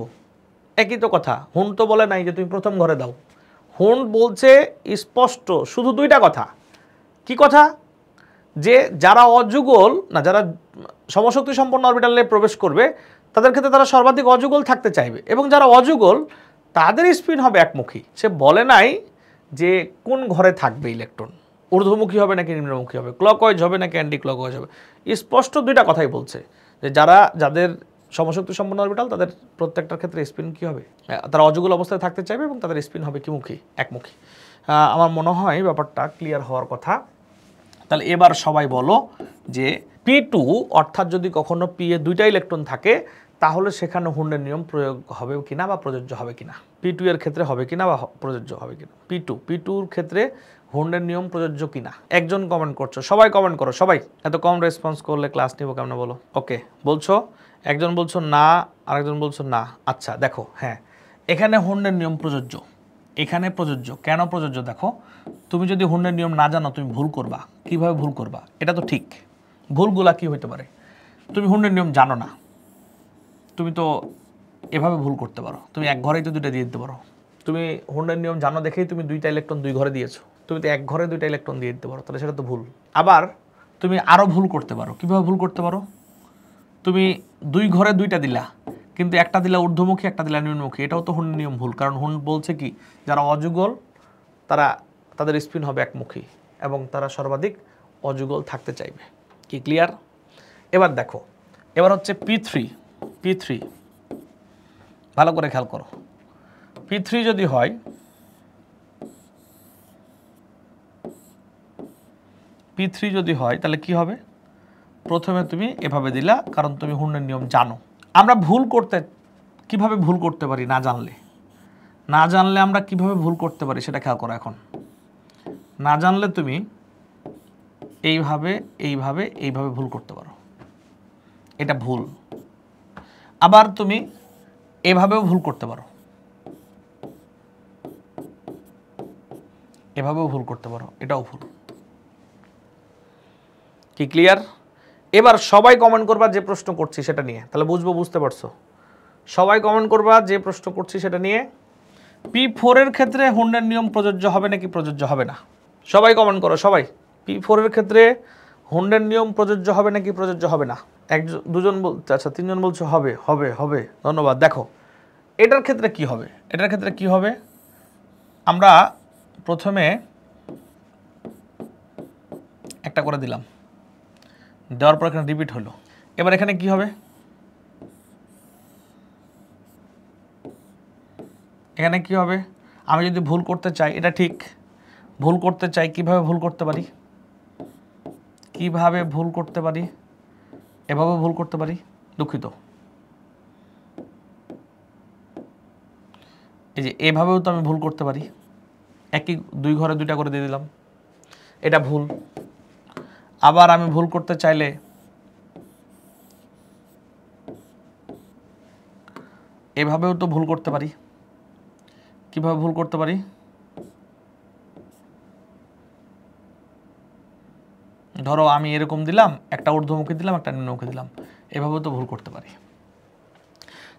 একই তো কথা। হুন্ড তো বলে নাই যে তুমি প্রথম ঘরে দাও। হুন্ড বলছে স্পষ্ট শুধু দুইটা কথা। কি কথা? যে যারা অযুগল না, যারা সমশক্তি সম্পন্ন অরবিটালে প্রবেশ করবে তাদের ক্ষেত্রে তারা সর্বাধিক অযুগল থাকতে চাইবে, এবং যারা অযুগল তাদের স্পিন হবে একমুখী। সে বলে নাই যে কোন ঘরে থাকবে ইলেকট্রন, ঊর্ধ্বমুখী হবে নাকি নিম্নমুখী হবে, ক্লকওয়াইজ হবে নাকি অ্যান্টি ক্লকওয়াইজ হবে। স্পষ্ট দুইটা কথাই বলছে যে যাদের সমশক্তি সম্পন্ন অরবিটাল তাদের প্রত্যেকটার ক্ষেত্রে স্পিন কী হবে, তারা অযুগল অবস্থায় থাকতে চাইবে এবং তাদের স্পিন হবে কিমুখী, একমুখী। আমার মনে হয় ব্যাপারটা ক্লিয়ার হওয়ার কথা। তাহলে এবার সবাই বলো যে P2 অর্থাৎ যদি কখনো P এ দুইটা ইলেকট্রন থাকে তাহলে সেখানে হুন্ডের নিয়ম প্রয়োগ হবে কিনা বা প্রযোজ্য হবে কিনা, P2 এর ক্ষেত্রে হবে কিনা বা প্রযোজ্য হবে কিনা, P2 ক্ষেত্রে হুন্ডের নিয়ম প্রযোজ্য কিনা। একজন কমেন্ট করছো, সবাই কমেন্ট করো, সবাই। এত কম রেসপন্স করলে ক্লাস নিব কেমন বলো? ওকে বলছো, একজন বলছো না, আরেকজন বলছো না। আচ্ছা দেখো, হ্যাঁ এখানে হুন্ডের নিয়ম প্রযোজ্য, এখানে প্রযোজ্য। কেন প্রযোজ্য? দেখো, তুমি যদি হুন্ডের নিয়ম না জানো তুমি ভুল করবা। কিভাবে ভুল করবা? এটা তো ঠিক। ভুলগুলা কি হইতে পারে? তুমি হুন্ডের নিয়ম জানো না, তুমি তো এভাবে ভুল করতে পারো। তুমি এক ঘরেই তো দুইটা দিয়ে দিতে পারো। তুমি হুন্ডের নিয়ম জানো দেখেই তুমি দুইটা ইলেকট্রন দুই ঘরে দিয়েছো, তুমি তো এক ঘরে দুইটা ইলেকট্রন দিয়ে দিতে পারো, তাহলে সেটা তো ভুল। আবার তুমি আরও ভুল করতে পারো। কিভাবে ভুল করতে পারো? তুমি দুই ঘরে দুইটা দিলা, কিন্তু একটা দিলা ঊর্ধ্বমুখী, একটা দিলা নিম্নমুখী। এটাও তো হুন্ডের নিয়ম ভুল, কারণ হুন্ড বলছে কি, যারা অযুগল তাদের স্পিন হবে একমুখী এবং তারা সর্বাধিক অযুগল থাকতে চাইবে। কি ক্লিয়ার? এবার দেখো, এবার হচ্ছে P3 ভালো করে খেয়াল করো। P3 যদি হয়, P3 যদি হয় তাহলে কি হবে? প্রথমে তুমি এভাবে দিলা, কারণ তুমি হুন্ডের নিয়ম জানো। আমরা কিভাবে ভুল করতে পারি না জানলে আমরা কিভাবে ভুল করতে পারি সেটা খেয়াল করো। এখন না জানলে তুমি এইভাবে ভুল করতে পারো, এটা ভুল। আবার তুমি এভাবেও ভুল করতে পারো, এভাবেও ভুল করতে পারো, এটাও ভুল। কি ক্লিয়ার? এবার সবাই কমেন্ট করবা যে প্রশ্ন করছি সেটা নিয়ে, তাহলে বুঝতে পারছো। সবাই কমেন্ট করবা যে প্রশ্ন করছি সেটা নিয়ে। P4 এর ক্ষেত্রে হুন্ডের নিয়ম প্রযোজ্য হবে নাকি প্রযোজ্য হবে না? সবাই কমেন্ট করো, সবাই। P4 এর ক্ষেত্রে হুন্ডের নিয়ম প্রযোজ্য হবে নাকি প্রযোজ্য হবে না? দুজন বলছে, আচ্ছা তিনজন বলছে হবে হবে হবে, ধন্যবাদ। দেখো এটার ক্ষেত্রে কি হবে, এটার ক্ষেত্রে কি হবে? আমরা প্রথমে একটা করে দিলাম, দেওয়ার পর এখানে রিপিট হলো। এবার এখানে কি হবে? এখানে কি হবে? আমি যদি ভুল করতে চাই, এটা ঠিক, ভুল করতে চাই, কিভাবে ভুল করতে পারি? কিভাবে ভুল করতে পারি? এভাবে ভুল করতে পারি, দুঃখিত। এই যে এভাবেও তো আমি ভুল করতে পারি, একই দুই ঘরে দুইটা করে দিয়ে দিলাম, এটা ভুল। আবার আমি ভুল করতে চাইলে এভাবেও তো ভুল করতে পারি। কিভাবে ভুল করতে পারি? ধরো আমি এরকম দিলাম, একটা ঊর্ধ্বমুখী দিলাম, একটা নিম্নমুখী দিলাম, এভাবেও তো ভুল করতে পারি।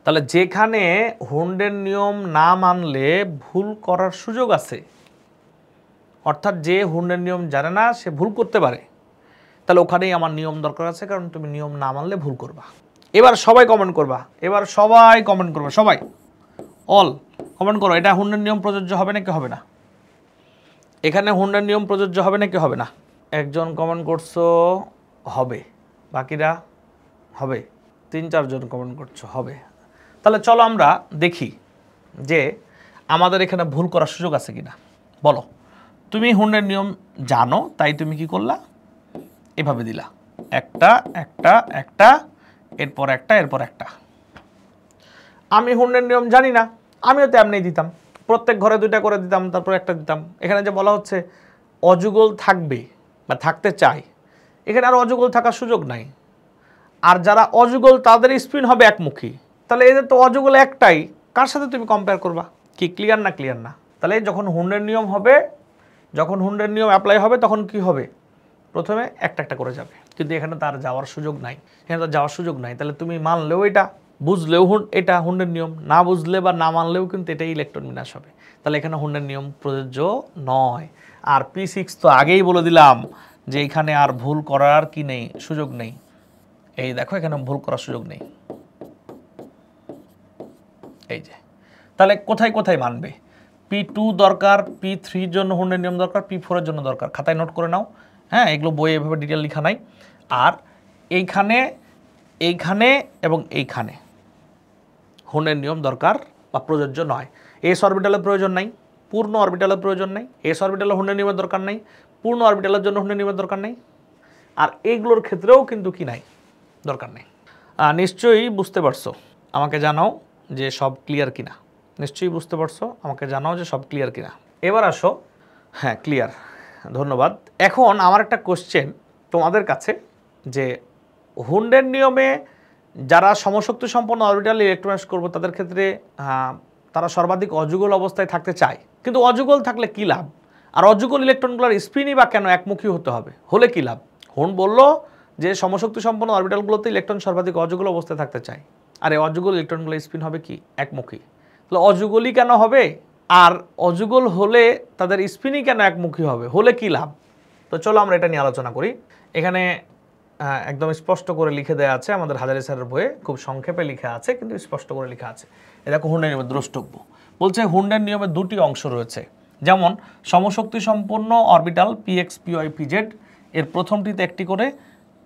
তাহলে যেখানে হুন্ডের নিয়ম না মানলে ভুল করার সুযোগ আছে, অর্থাৎ যে হুন্ডের নিয়ম জানে না সে ভুল করতে পারে, তাহলে ওখানেই আমার নিয়ম দরকার আছে, কারণ তুমি নিয়ম না মানলে ভুল করবা। এবার সবাই কমেন্ট করবা, সবাই অল কমেন্ট করো, এটা হুন্ডের নিয়ম প্রযোজ্য হবে নাকি হবে না? এখানে হুন্ডের নিয়ম প্রযোজ্য হবে নাকি হবে না? একজন কমেন্ট করছো হবে, বাকিরা হবে, 3-4 জন কমেন্ট করছো হবে। তাহলে চলো আমরা দেখি যে আমাদের এখানে ভুল করার সুযোগ আছে কিনা। বলো, তুমি হুন্ডের নিয়ম জানো, তাই তুমি কি করলা? এভাবে দিলা, একটা একটা একটা, এরপর একটা। আমি হুন্ডের নিয়ম জানি না, আমিও তো এমনি দিতাম, প্রত্যেক ঘরে দুইটা করে দিতাম, তারপর একটা দিতাম। এখানে যে বলা হচ্ছে অযুগল থাকবে বা থাকতে চায়, এখানে আর অযুগল থাকার সুযোগ নাই। আর যারা অযুগল তাদের স্পিন হবে একমুখী, তাহলে এদের তো অযুগল একটাই, কার সাথে তুমি কম্পেয়ার করবা? কি ক্লিয়ার না? ক্লিয়ার না? তাহলে যখন হুন্ডের নিয়ম হবে, যখন হুন্ডের নিয়ম অ্যাপ্লাই হবে তখন কি হবে? প্রথমে একটা একটা করে যাবে, কিন্তু এখানে তার যাওয়ার সুযোগ নাই, এখানে তার যাওয়ার সুযোগ নাই। তাহলে তুমি মানলেও এটা, বুঝলেও এটা হুন্ডের নিয়ম, না বুঝলে বা না মানলেও কিন্তু এটাই ইলেকট্রন বিন্যাস হবে। তাহলে এখানে হুন্ডের নিয়ম প্রযোজ্য নয়। আর P6 তো আগেই বলে দিলাম যে এখানে আর ভুল করার কি নেই, সুযোগ নেই। এই দেখো এখানে ভুল করার সুযোগ নেই, এই যে। তাহলে কোথায় কোথায় মানবে? P2 দরকার, P3 এর জন্য হুন্ডের নিয়ম দরকার, P4 এর জন্য দরকার। খাতায় নোট করে নাও, হ্যাঁ, এগুলো বইয়ে এভাবে ডিটেল লেখা নাই। আর এইখানে, এইখানে এবং এইখানে হুন্ডের নিয়ম দরকার বা প্রযোজ্য নয়। এস অরবিটালের প্রয়োজন নাই, পূর্ণ অরবিটালের প্রয়োজন নাই। এস অরবিটালে হুন্ডের নিয়মের দরকার নাই, পূর্ণ অরবিটালের জন্য হুন্ডের নিয়মের দরকার নাই। আর এইগুলোর ক্ষেত্রেও কিন্তু কি নাই, দরকার নেই। নিশ্চয়ই বুঝতে পারছো, আমাকে জানাও যে সব ক্লিয়ার কিনা। নিশ্চয়ই বুঝতে পারছো, আমাকে জানাও যে সব ক্লিয়ার কিনা। এবার আসো, হ্যাঁ ক্লিয়ার, ধন্যবাদ। এখন আমার একটা কোশ্চেন তোমাদের কাছে, যে হুন্ডের নিয়মে যারা সমশক্তি সম্পন্ন অরবিটাল ইলেকট্রনাইজ করবো তাদের ক্ষেত্রে তারা সর্বাধিক অযুগল অবস্থায় থাকতে চায়, কিন্তু অযুগল থাকলে কি লাভ? আর অযুগল ইলেকট্রনগুলোর স্পিনই বা কেন একমুখী হতে হবে? হলে কি লাভ? হুন্ড বললো যে সমশক্তি সম্পন্ন অরবিটালগুলোতে ইলেকট্রন সর্বাধিক অযুগল অবস্থায় থাকতে চায়, আর এই অযুগল ইলেকট্রনগুলো স্পিন হবে কি? একমুখী। তাহলে অযুগলই কেন হবে? আর অযুগল হলে তাদের স্পিনই কেন একমুখী হবে? হলে কি লাভ? তো চলো আমরা এটা নিয়ে আলোচনা করি। এখানে একদম স্পষ্ট করে লিখে দেওয়া আছে আমাদের হাজারি স্যারের বইয়ে, খুব সংক্ষেপে লিখা আছে কিন্তু স্পষ্ট করে লেখা আছে। এ দেখো হুন্ডের নিয়মের দ্রষ্টব্য বলছে, হুন্ডের নিয়মে দুটি অংশ রয়েছে, যেমন সমশক্তি সম্পন্ন অরবিটাল PX PY PZ এর প্রথমটিতে একটি করে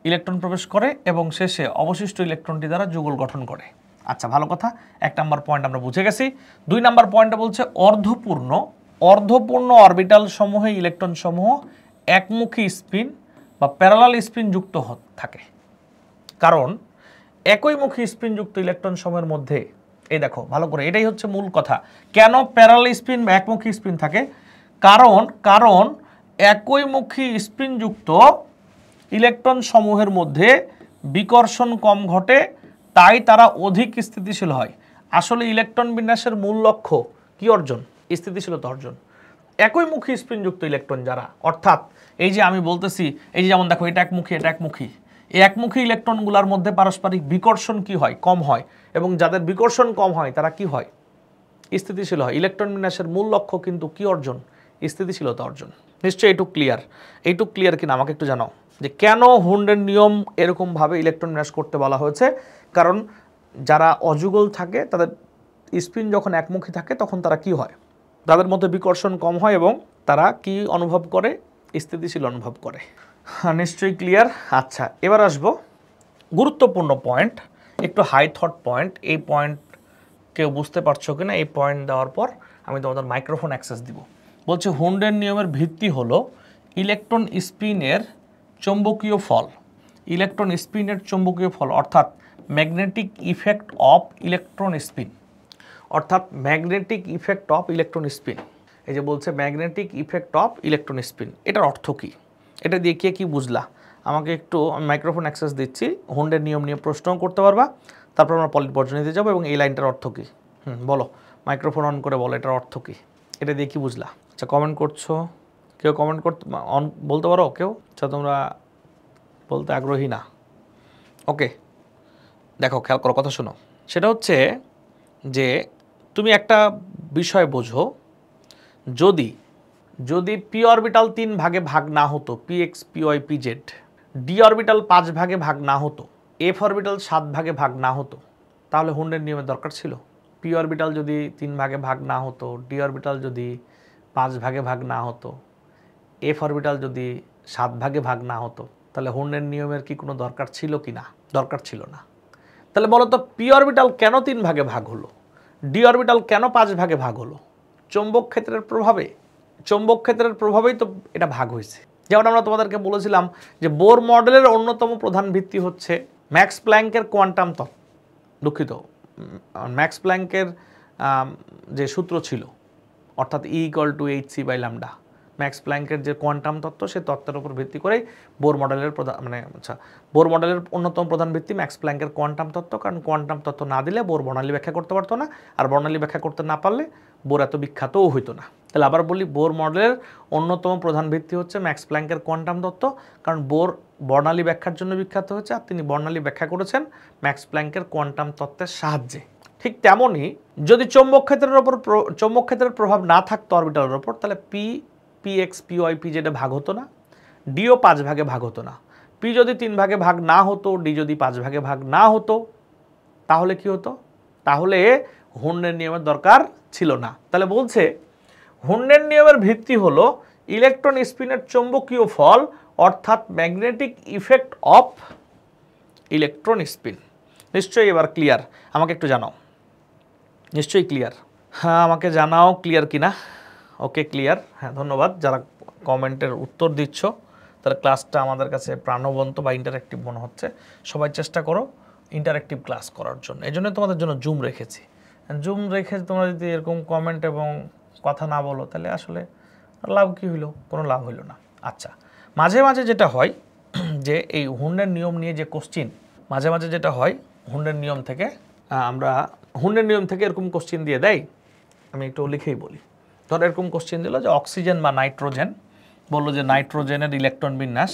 ইলেকট্রন প্রবেশ করে এবং শেষে অবশিষ্ট ইলেকট্রনটি দ্বারা যুগল গঠন করে। আচ্ছা, ভালো কথা, 1 নম্বর পয়েন্ট আমরা বুঝে গেছি। 2 নম্বর পয়েন্টটা বলছে অর্ধপূর্ণ অরবিটাল সমূহে ইলেকট্রন সমূহ একমুখী স্পিন বা প্যারালাল স্পিন যুক্ত থাকে। কারণ একইমুখী স্পিন যুক্ত ইলেকট্রন সমূহের মধ্যে, এই দেখো ভালো করে, এটাই হচ্ছে মূল কথা। কেন প্যারালাল স্পিন বা একমুখী স্পিন থাকে? কারণ একইমুখী স্পিন যুক্ত ইলেকট্রন সমূহের মধ্যে বিকর্ষণ কম ঘটে, তাই তারা অধিক স্থিতিশীল হয়। আসলে ইলেকট্রন বিন্যাসের মূল লক্ষ্য কি অর্জন? স্থিতিশীলতা অর্জন। একইমুখী স্পিনযুক্ত ইলেকট্রন যারা, অর্থাৎ এই যে আমি বলতেছি, এই যে যেমন দেখো এটা একমুখী, এটা একমুখী, এই একমুখী ইলেকট্রনগুলোর মধ্যে পারস্পরিক বিকর্ষণ কি হয়? কম হয়। এবং যাদের বিকর্ষণ কম হয় তারা কি হয়? স্থিতিশীল হয়। ইলেকট্রন বিন্যাসের মূল লক্ষ্য কিন্তু কি অর্জন? স্থিতিশীলতা অর্জন। নিশ্চয়ই এইটুক ক্লিয়ার? এইটুক ক্লিয়ার কিনা আমাকে একটু জানাও, যে কেন হুন্ডের নিয়ম এরকমভাবে ইলেকট্রন বিন্যাস করতে বলা হয়েছে। কারণ যারা অযুগল থাকে তাদের স্পিন যখন একমুখী থাকে তখন তারা কি হয়? তাদের মধ্যে বিকর্ষণ কম হয় এবং তারা কি অনুভব করে? স্থিতিশীল অনুভব করে। নিশ্চয়ই ক্লিয়ার? আচ্ছা, এবার আসবো গুরুত্বপূর্ণ পয়েন্ট, একটু হাই থট পয়েন্ট। এই পয়েন্ট কেউ বুঝতে পারছো কিনা? এই পয়েন্ট দেওয়ার পর আমি তোমাদের মাইক্রোফোন অ্যাক্সেস দিব। বলছে হুন্ডের নিয়মের ভিত্তি হলো ইলেকট্রন স্পিনের চৌম্বকীয় ফল। ইলেকট্রন স্পিনের চৌম্বকীয় ফল অর্থাৎ magnetic effect of electron spin, অর্থাৎ magnetic effect of electron spin. এই যে বলছে magnetic effect of electron spin, এটার অর্থ কী? এটা দিয়ে কে কী বুঝলা? আমাকে একটু, আমি মাইক্রোফোন অ্যাক্সেস দিচ্ছি, হুন্ডের নিয়ম নিয়ে প্রশ্নও করতে পারবা, তারপর আমরা পলিট বর্জনীতে যাবো এবং এই লাইনটার অর্থ কী। বলো, মাইক্রোফোন অন করে বলো এটার অর্থ কী, এটা দিয়ে কী বুঝলা? আচ্ছা, কমেন্ট করছো কেউ? কমেন্ট করতে অন বলতে পারো কেউ? আচ্ছা, তোমরা বলতে আগ্রহী না, ওকে। দেখো, খেয়াল করো, কথা শোনো। সেটা হচ্ছে যে তুমি একটা বিষয় বোঝো, যদি পি অরবিটাল 3 ভাগে ভাগ না হতো, PX PY PZ, D orbital 5 ভাগে ভাগ না হতো, এফ অরবিটাল 7 ভাগে ভাগ না হতো, তাহলে হুন্ডের নিয়মের দরকার ছিল? পি অরবিটাল যদি 3 ভাগে ভাগ না হতো, ডি অরবিটাল যদি 5 ভাগে ভাগ না হতো, এফ অরবিটাল যদি 7 ভাগে ভাগ না হতো, তাহলে হুন্ডের নিয়মের কি কোনো দরকার ছিল কি না? দরকার ছিল না। তাহলে বলো তো, পি অরবিটাল কেন 3 ভাগে ভাগ হলো? ডি অরবিটাল কেন 5 ভাগে ভাগ হলো? চৌম্বক ক্ষেত্রের প্রভাবে। চৌম্বক ক্ষেত্রের প্রভাবেই তো এটা ভাগ হয়েছে। যেমন আমরা তোমাদেরকে বলেছিলাম যে বোর মডেলের অন্যতম প্রধান ভিত্তি হচ্ছে ম্যাক্স প্ল্যাঙ্কের কোয়ান্টাম তত্ত্ব, দুঃখিত, ম্যাক্স প্ল্যাঙ্কের যে সূত্র ছিল, অর্থাৎ E = hc/λ, ম্যাক্স প্ল্যাঙ্কের যে কোয়ান্টাম তত্ত্ব সেই তত্ত্বের উপর ভিত্তি করেই বোর মডেলের বোর মডেলের অন্যতম প্রধান ভিত্তি ম্যাক্স প্ল্যাঙ্কের কোয়ান্টাম তত্ত্ব, কারণ কোয়ান্টাম তত্ত্ব না দিলে বোর বর্ণালী ব্যাখ্যা করতে পারতো না, আর বর্ণালী ব্যাখ্যা করতে না পারলে বোর এত বিখ্যাতও হইতো না। তাহলে আবার বলি, বোর মডেলের অন্যতম প্রধান ভিত্তি হচ্ছে ম্যাক্স প্ল্যাঙ্কের কোয়ান্টাম তত্ত্ব, কারণ বোর বর্ণালী ব্যাখ্যার জন্য বিখ্যাত হয়েছে, আর তিনি বর্ণালী ব্যাখ্যা করেছেন ম্যাক্স প্ল্যাঙ্কের কোয়ান্টাম তত্ত্বের সাহায্যে। ঠিক তেমনই যদি চৌম্বক ক্ষেত্রের প্রভাব না থাকতো অরবিটালের ওপর, তাহলে পিএক্স পিওয়াই পি যেটা ভাগ হতো না, ডিও 5 ভাগে ভাগ হতো না। পি যদি 3 ভাগে ভাগ না হতো, ডি যদি 5 ভাগে ভাগ না হতো, তাহলে কি হতো? তাহলে হুন্ডের নিয়মের দরকার ছিল না। তাহলে বলছে হুন্ডের নিয়মের ভিত্তি হলো ইলেকট্রন স্পিনের চৌম্বকীয় ফল, অর্থাৎ magnetic effect of electron spin. নিশ্চয়ই এবার ক্লিয়ার? আমাকে একটু জানাও, নিশ্চয়ই ক্লিয়ার? হ্যাঁ, আমাকে জানাও ক্লিয়ার কিনা। ওকে, ক্লিয়ার। হ্যাঁ, ধন্যবাদ যারা কমেন্টের উত্তর দিচ্ছ। তাহলে ক্লাসটা আমাদের কাছে প্রাণবন্ত বা ইন্টারেক্টিভ মনে হচ্ছে। সবাই চেষ্টা করো ইন্টারেক্টিভ ক্লাস করার জন্য। এই জন্য তোমাদের জন্য জুম রেখেছি। জুম রেখে তোমরা যদি এরকম কমেন্ট এবং কথা না বলো, তাহলে আসলে লাভ কী হইলো? কোনো লাভ হইলো না। আচ্ছা, মাঝে মাঝে যেটা হয় যে এই হুন্ডের নিয়ম নিয়ে যে কোশ্চিন, মাঝে মাঝে যেটা হয় হুন্ডের নিয়ম থেকে এরকম কোশ্চিন দিয়ে দেয়। আমি একটু লিখেই বলি। ধর এরকম কোশ্চিন দিল যে অক্সিজেন বা নাইট্রোজেন, বললো যে নাইট্রোজেনের ইলেকট্রন বিন্যাস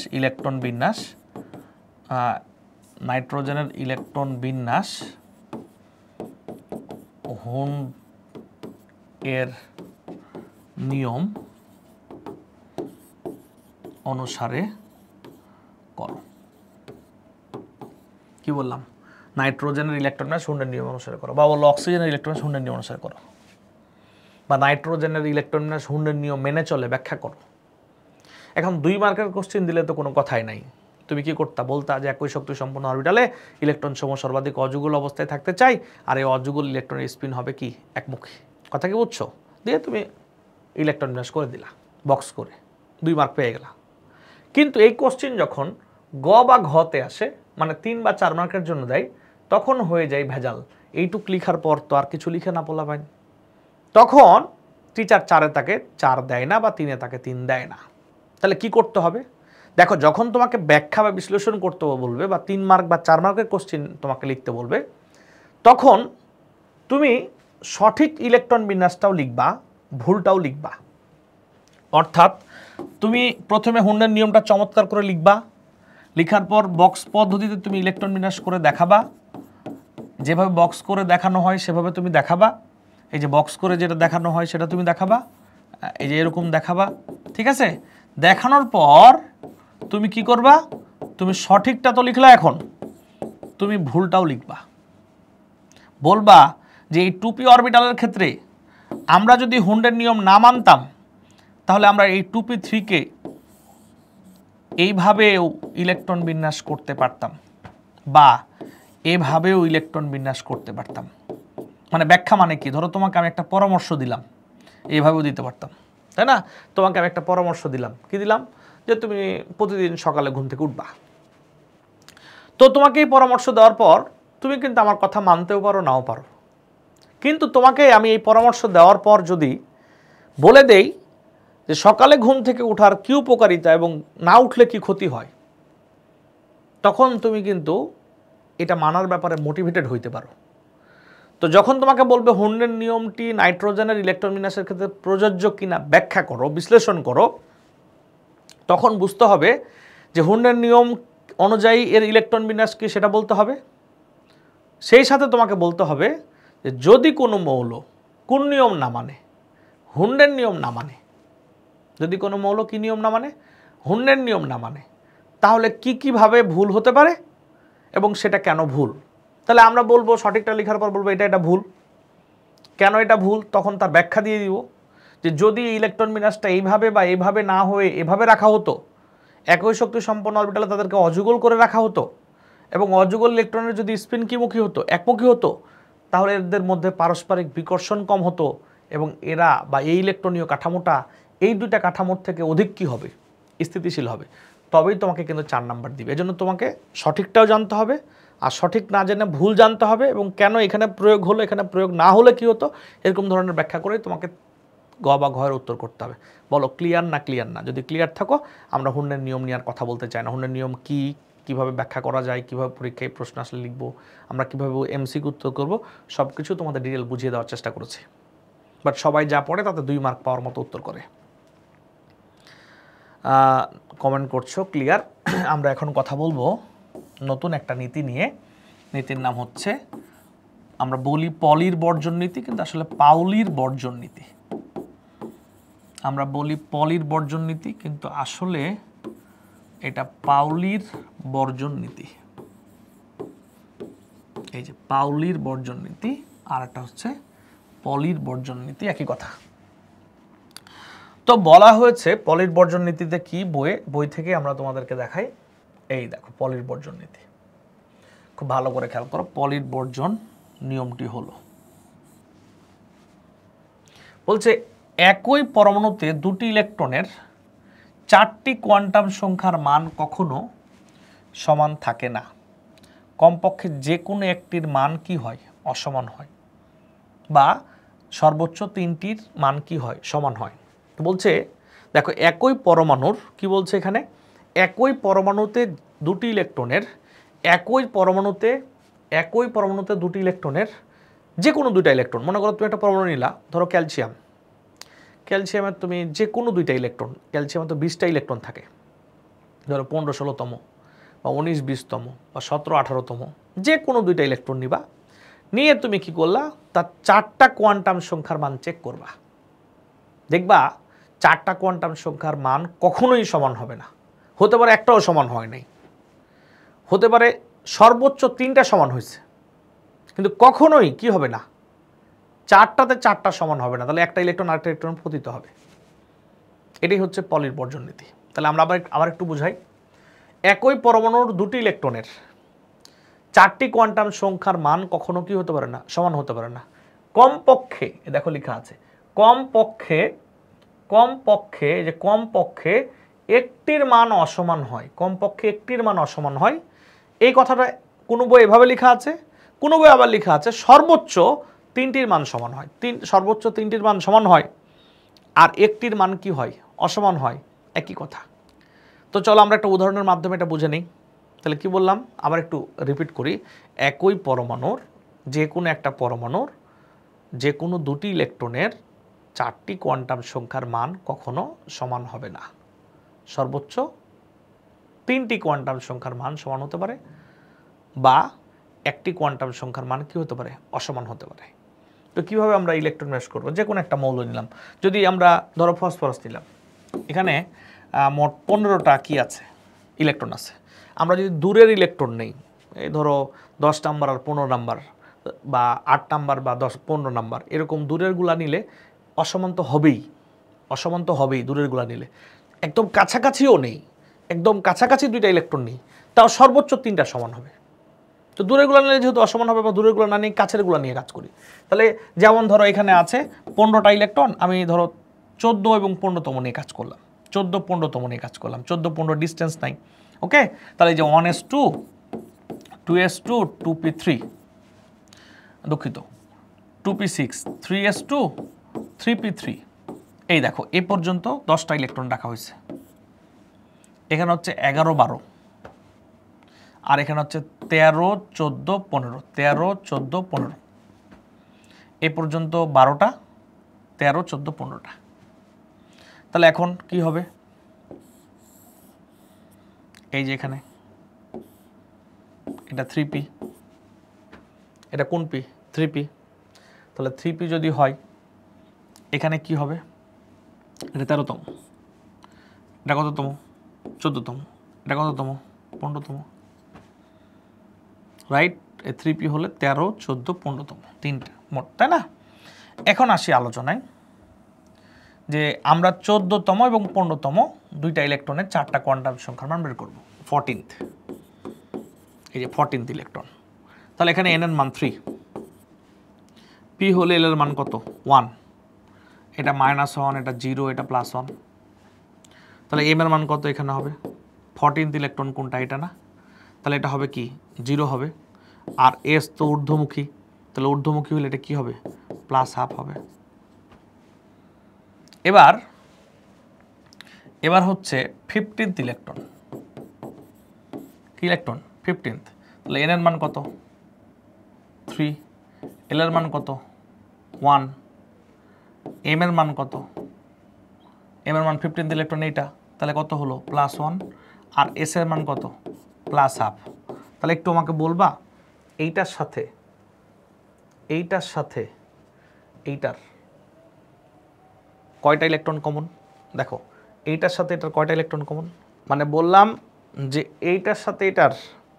হুন্ড এর নিয়ম অনুসারে করো। কি বললাম? নাইট্রোজেনের ইলেকট্রন বিন্যাস হুন্ডের নিয়ম অনুসারে করো, বা বললো অক্সিজেনের ইলেকট্রন বিন্যাস হুন্ডের নিয়ম অনুসারে করো, বা নাইট্রোজেনের ইলেকট্রন বিন্যাস হুন্ডের নিয়ম মেনে চলে ব্যাখ্যা করো। এখন 2 মার্কের কোশ্চেন দিলে তো কোনো কথাই নাই। তুমি কি করতা? বলতা যে একই শক্তি সম্পন্ন অরবিটালে ইলেকট্রন সমূহ সর্বাধিক অযুগল অবস্থায় থাকতে চাই, আর এই অযুগল ইলেকট্রনের স্পিন হবে কি? একমুখী। কথা কি বুঝছো? দিয়ে তুমি ইলেকট্রন বিন্যাস করে দিলা বক্স করে, 2 মার্ক পেয়ে গেলা। কিন্তু এই কোশ্চেন যখন গ বা ঘতে আসে, মানে 3 বা 4 মার্কের জন্য দেয়, তখন হয়ে যায় ভেজাল। এইটুক লিখার পর তো আর কিছু লিখে না পোলা পাইন, তখন টিচার 4-এ তাকে 4 দেয় না, বা 3-এ তাকে 3 দেয় না। তাহলে কি করতে হবে? দেখো, যখন তোমাকে ব্যাখ্যা বা বিশ্লেষণ করতে বলবে, বা 3 মার্ক বা 4 মার্কের কোশ্চেন তোমাকে লিখতে বলবে, তখন তুমি সঠিক ইলেকট্রন বিন্যাসটাও লিখবা, ভুলটাও লিখবা। অর্থাৎ তুমি প্রথমে হুন্ডের নিয়মটা চমৎকার করে লিখবা, লিখার পর বক্স পদ্ধতিতে তুমি ইলেকট্রন বিন্যাস করে দেখাবা, যেভাবে বক্স করে দেখানো হয় সেভাবে তুমি দেখাবা। এই যে বক্স করে যেটা দেখানো হয় সেটা তুমি দেখাবা, এই যে এরকম দেখাবা, ঠিক আছে? দেখানোর পর তুমি কি করবা? তুমি সঠিকটা তো লিখলা, এখন তুমি ভুলটাও লিখবা। বলবা যে এই 2p অরবিটালের ক্ষেত্রে আমরা যদি হুন্ডের নিয়ম না মানতাম, তাহলে আমরা এই 2p3-কে এইভাবেও ইলেকট্রন বিন্যাস করতে পারতাম, বা এভাবেও ইলেকট্রন বিন্যাস করতে পারতাম। মানে ব্যাখ্যা মানে কি? ধরো তোমাকে আমি একটা পরামর্শ দিলাম, এইভাবেও দিতে পারতাম, তাই না? তোমাকে আমি একটা পরামর্শ দিলাম, কি দিলাম? যে তুমি প্রতিদিন সকালে ঘুম থেকে উঠবা। তো তোমাকে এই পরামর্শ দেওয়ার পর তুমি কিন্তু আমার কথা মানতেও পারো, নাও পারো। কিন্তু তোমাকে আমি এই পরামর্শ দেওয়ার পর যদি বলে দেই যে সকালে ঘুম থেকে ওঠার কি উপকারিতা এবং না উঠলে কি ক্ষতি হয়, তখন তুমি কিন্তু এটা মানার ব্যাপারে মোটিভেটেড হইতে পারো। তো যখন তোমাকে বলবে হুন্ডের নিয়মটি নাইট্রোজেনের ইলেকট্রন বিন্যাসের ক্ষেত্রে প্রযোজ্য কিনা ব্যাখ্যা করো, বিশ্লেষণ করো, তখন বুঝতে হবে যে হুন্ডের নিয়ম অনুযায়ী এর ইলেকট্রন বিন্যাস কি সেটা বলতে হবে। সেই সাথে তোমাকে বলতে হবে যে যদি কোনো মৌল কোন নিয়ম না মানে, হুন্ডের নিয়ম না মানে, যদি কোনো মৌল কি নিয়ম না মানে, হুন্ডের নিয়ম না মানে, তাহলে কিভাবে ভুল হতে পারে এবং সেটা কেন ভুল। তাহলে আমরা বলবো, সঠিকটা লেখার পর বলবো এটা ভুল, কেন এটা ভুল, তখন তার ব্যাখ্যা দিয়ে দিব যে যদি ইলেকট্রন বিন্যাসটা এইভাবে বা এইভাবে না হয়ে এভাবে রাখা হতো, একই শক্তি সম্পন্ন অরবিটালে তাদেরকে অযুগল করে রাখা হতো, এবং অযুগল ইলেকট্রনের যদি স্পিন কিমুখী হতো, একমুখী হতো, তাহলে এদের মধ্যে পারস্পরিক বিকর্ষণ কম হতো, এবং এরা বা এই ইলেকট্রনীয় কাঠামোটা এই 2টা কাঠামোর থেকে অধিক কি হবে? স্থিতিশীল হবে। তবেই তোমাকে কিন্তু 4 নাম্বার দিবে। এজন্য তোমাকে সঠিকটাও জানতে হবে, আর সঠিক না জেনে ভুল জানতে হবে, এবং কেন এখানে প্রয়োগ হলো, এখানে প্রয়োগ না হলে কি হতো, এরকম ধরনের ব্যাখ্যা করে তোমাকে গ বা ঘয়ের উত্তর করতে হবে। বলো ক্লিয়ার না ক্লিয়ার না? যদি ক্লিয়ার থাকো আমরা হুন্ডের নিয়ম নিয়ে আর কথা বলতে চাই না। হুন্ডের নিয়ম কি, কীভাবে ব্যাখ্যা করা যায়, কীভাবে পরীক্ষায় প্রশ্ন আসলে লিখবো, আমরা কীভাবে এমসিকিউ উত্তর করবো, সব কিছু তোমাদের ডিটেল বুঝিয়ে দেওয়ার চেষ্টা করেছি। বাট সবাই যা পড়ে তাতে 2 মার্ক পাওয়ার মতো উত্তর করে। কমেন্ট করছো ক্লিয়ার। আমরা এখন কথা বলবো নতুন একটা নীতি নিয়ে। নীতির নাম হচ্ছে, আমরা বলি পলির বর্জন নীতি, কিন্তু আসলে পাউলির বর্জন নীতি। আমরা বলি পলির বর্জন নীতি, কিন্তু আসলে এটা পাউলির বর্জন নীতি। এই যে পাউলির বর্জন নীতি, আর একটা হচ্ছে পলির বর্জন নীতি, একই কথা। তো বলা হয়েছে পলির বর্জন নীতিতে কি, বই থেকে আমরা তোমাদেরকে দেখাই। এই দেখো পলির বর্জন নীতি, খুব ভালো করে খেয়াল করো। পলির বর্জন নিয়মটি হলো, বলছে একই পরমাণুতে দুটি ইলেকট্রনের 4টি কোয়ান্টাম সংখ্যার মান কখনো সমান থাকে না। কমপক্ষে যে কোনো একটির মান কি হয়, অসমান হয়, বা সর্বোচ্চ 3টির মান কি হয়, সমান হয়। তো বলছে দেখো একই পরমাণুর, কি বলছে এখানে, একই পরমাণুতে দুটি ইলেকট্রনের, একই পরমাণুতে দুটি ইলেকট্রনের যে কোনো দুইটা ইলেকট্রন, মনে করো তুমি একটা পরমাণু নিলা, ধরো ক্যালসিয়ামের তুমি যে কোনো দুইটা ইলেকট্রন, ক্যালসিয়ামে তো 20টা ইলেকট্রন থাকে, ধরো 15-16তম বা 19-20তম বা 17-18তম, যে কোনো দুইটা ইলেকট্রন নিবা, নিয়ে তুমি কি করলা, তার 4টা কোয়ান্টাম সংখ্যার মান চেক করবা। দেখবা 4টা কোয়ান্টাম সংখ্যার মান কখনোই সমান হবে না। হতে পারে একটাও সমান হয় নাই, হতে পারে সর্বোচ্চ 3টা সমান হয়েছে, কিন্তু কখনোই কি হবে না, 4টাতে 4টা সমান হবে না। তাহলে একটা ইলেকট্রন আরেকটা ইলেকট্রন পতিত হবে। এটাই হচ্ছে পলির বর্জন নীতি। তাহলে আমরা আবার একটু বুঝাই। একই পরমাণুর দুটি ইলেকট্রনের 4টি কোয়ান্টাম সংখ্যার মান কখনো কি হতে পারে না, সমান হতে পারে না। কমপক্ষে, দেখো লেখা আছে কমপক্ষে একটির মান অসমান হয়, কমপক্ষে একটির মান অসমান হয়। এই কথাটা কোনো বই এভাবে লেখা আছে, কোনো বই আবার লেখা আছে সর্বোচ্চ 3টির মান সমান হয়। সর্বোচ্চ 3টির মান সমান হয়, আর একটির মান কি হয়, অসমান হয়, একই কথা। তো চলো আমরা একটা উদাহরণের মাধ্যমে এটা বুঝে নিই। তাহলে কি বললাম, আবার একটু রিপিট করি। একই পরমাণুর, যে কোনো একটা পরমাণুর যে কোনো দুটি ইলেকট্রনের 4টি কোয়ান্টাম সংখ্যার মান কখনো সমান হবে না। সর্বোচ্চ 3টি কোয়ান্টাম সংখ্যার মান সমান হতে পারে, বা একটি কোয়ান্টাম সংখ্যার মান কি হতে পারে, অসমান হতে পারে। তো কীভাবে আমরা ইলেকট্রন ম্যাচ করবো, যে কোনো একটা মৌল নিলাম, যদি আমরা ধরো ফসফরাস নিলাম, এখানে মোট 15টা কি আছে, ইলেকট্রন আছে। আমরা যদি দূরের ইলেকট্রন নেই, এই ধরো 10 নাম্বার আর 15 নাম্বার, বা 8 নাম্বার বা 15 নাম্বার, এরকম দূরেরগুলা নিলে অসমান তো হবেই দূরেরগুলা নিলে। একদম কাছাকাছিও নেই, একদম কাছাকাছি 2টা ইলেকট্রন নেই, তাও সর্বোচ্চ 3টা সমান হবে। তো দূরেরগুলো নিলে যেহেতু অসমান হবে, বা দূরেরগুলো না নিয়ে কাছেরগুলো নিয়ে কাজ করি। তাহলে যেমন ধরো এখানে আছে 15টা ইলেকট্রন, আমি ধরো 14 এবং 15তম নিয়ে কাজ করলাম, 14-15তম নিয়ে কাজ করলাম, 14-15 ডিস্টেন্স নাই। ওকে, তাহলে যে 1s2 2s2 2p3, দুঃখিত 2p6 3s2 3p3, এই দেখো এ পর্যন্ত 10টা ইলেকট্রন রাখা হয়েছে। এখানে হচ্ছে 11-12, আর এখানে হচ্ছে 13-14-15, 13-14-15, এ পর্যন্ত 12টা, 13-14-15টা। তাহলে এখন কি হবে, এই যে এখানে এটা 3p, এটা কোন p, 3p। তাহলে 3p যদি হয়, এখানে কি হবে, এটা 13তম, এটা কততম, 14তম, এটা কততম, 15তম, রাইট। এই 3p হলে 13-14-15তম, 3টা মোট, তাই না? এখন আসি আলোচনায়, যে আমরা 14তম এবং 15তম 2টা ইলেকট্রনের 4টা কোয়ান্টাম সংখ্যার মান বের করব। 14th, এই যে 14th ইলেকট্রন, তাহলে এখানে n এর মান 3, p হলে l এর মান কত, 1, এটা -1, এটা 0, এটা +1, তাহলে m এর মান কত এখানে হবে, 14th ইলেকট্রন কোনটা, এটা না? তাহলে এটা হবে কি, 0 হবে। আর s তো ঊর্ধ্বমুখী, তাহলে ঊর্ধ্বমুখী হলে এটা কি হবে, +½ হবে। এবার হচ্ছে 15th ইলেকট্রন, কি ইলেকট্রন 15th, তাহলে n এর মান কত 3, l এর মান কত 1, m এর মান কত, m এর মান 15th ইলেকট্রন এইটা, তাহলে কত হলো +1, আর s এর মান কত +½ তাহলে একটু আমাকে বলবা এইটার সাথে এইটার কয়টা ইলেকট্রন কমন? দেখো এইটার সাথে এটার কয়টা ইলেকট্রন কমন, মানে বললাম যে এইটার সাথে এটার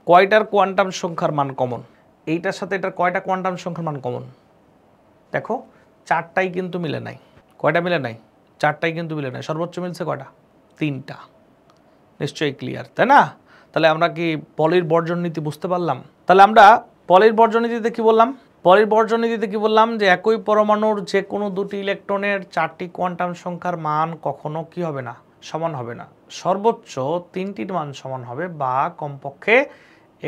কয়টার কোয়ান্টাম সংখ্যার মান কমন, এইটার সাথে এটার কয়টা কোয়ান্টাম সংখ্যার মান কমন, দেখো 4টাই কিন্তু মিলে নাই। কয়টা মিলে নাই? 4টাই কিন্তু মিলে নাই। সর্বোচ্চ মিলছে কয়টা? 3টা। নিশ্চয়ই ক্লিয়ার, তাই না? তাহলে আমরা কি পলির বর্জন নীতি বুঝতে পারলাম? তাহলে আমরা পলির বর্জন নীতিতে কি বললাম? পলির বর্জন নীতিতে কি বললাম? যে একই পরমাণুর যে কোনো দুটি ইলেকট্রনের 4টি কোয়ান্টাম সংখ্যার মান কখনো কি হবে না, সমান হবে না। সর্বোচ্চ 3টির মান সমান হবে বা কমপক্ষে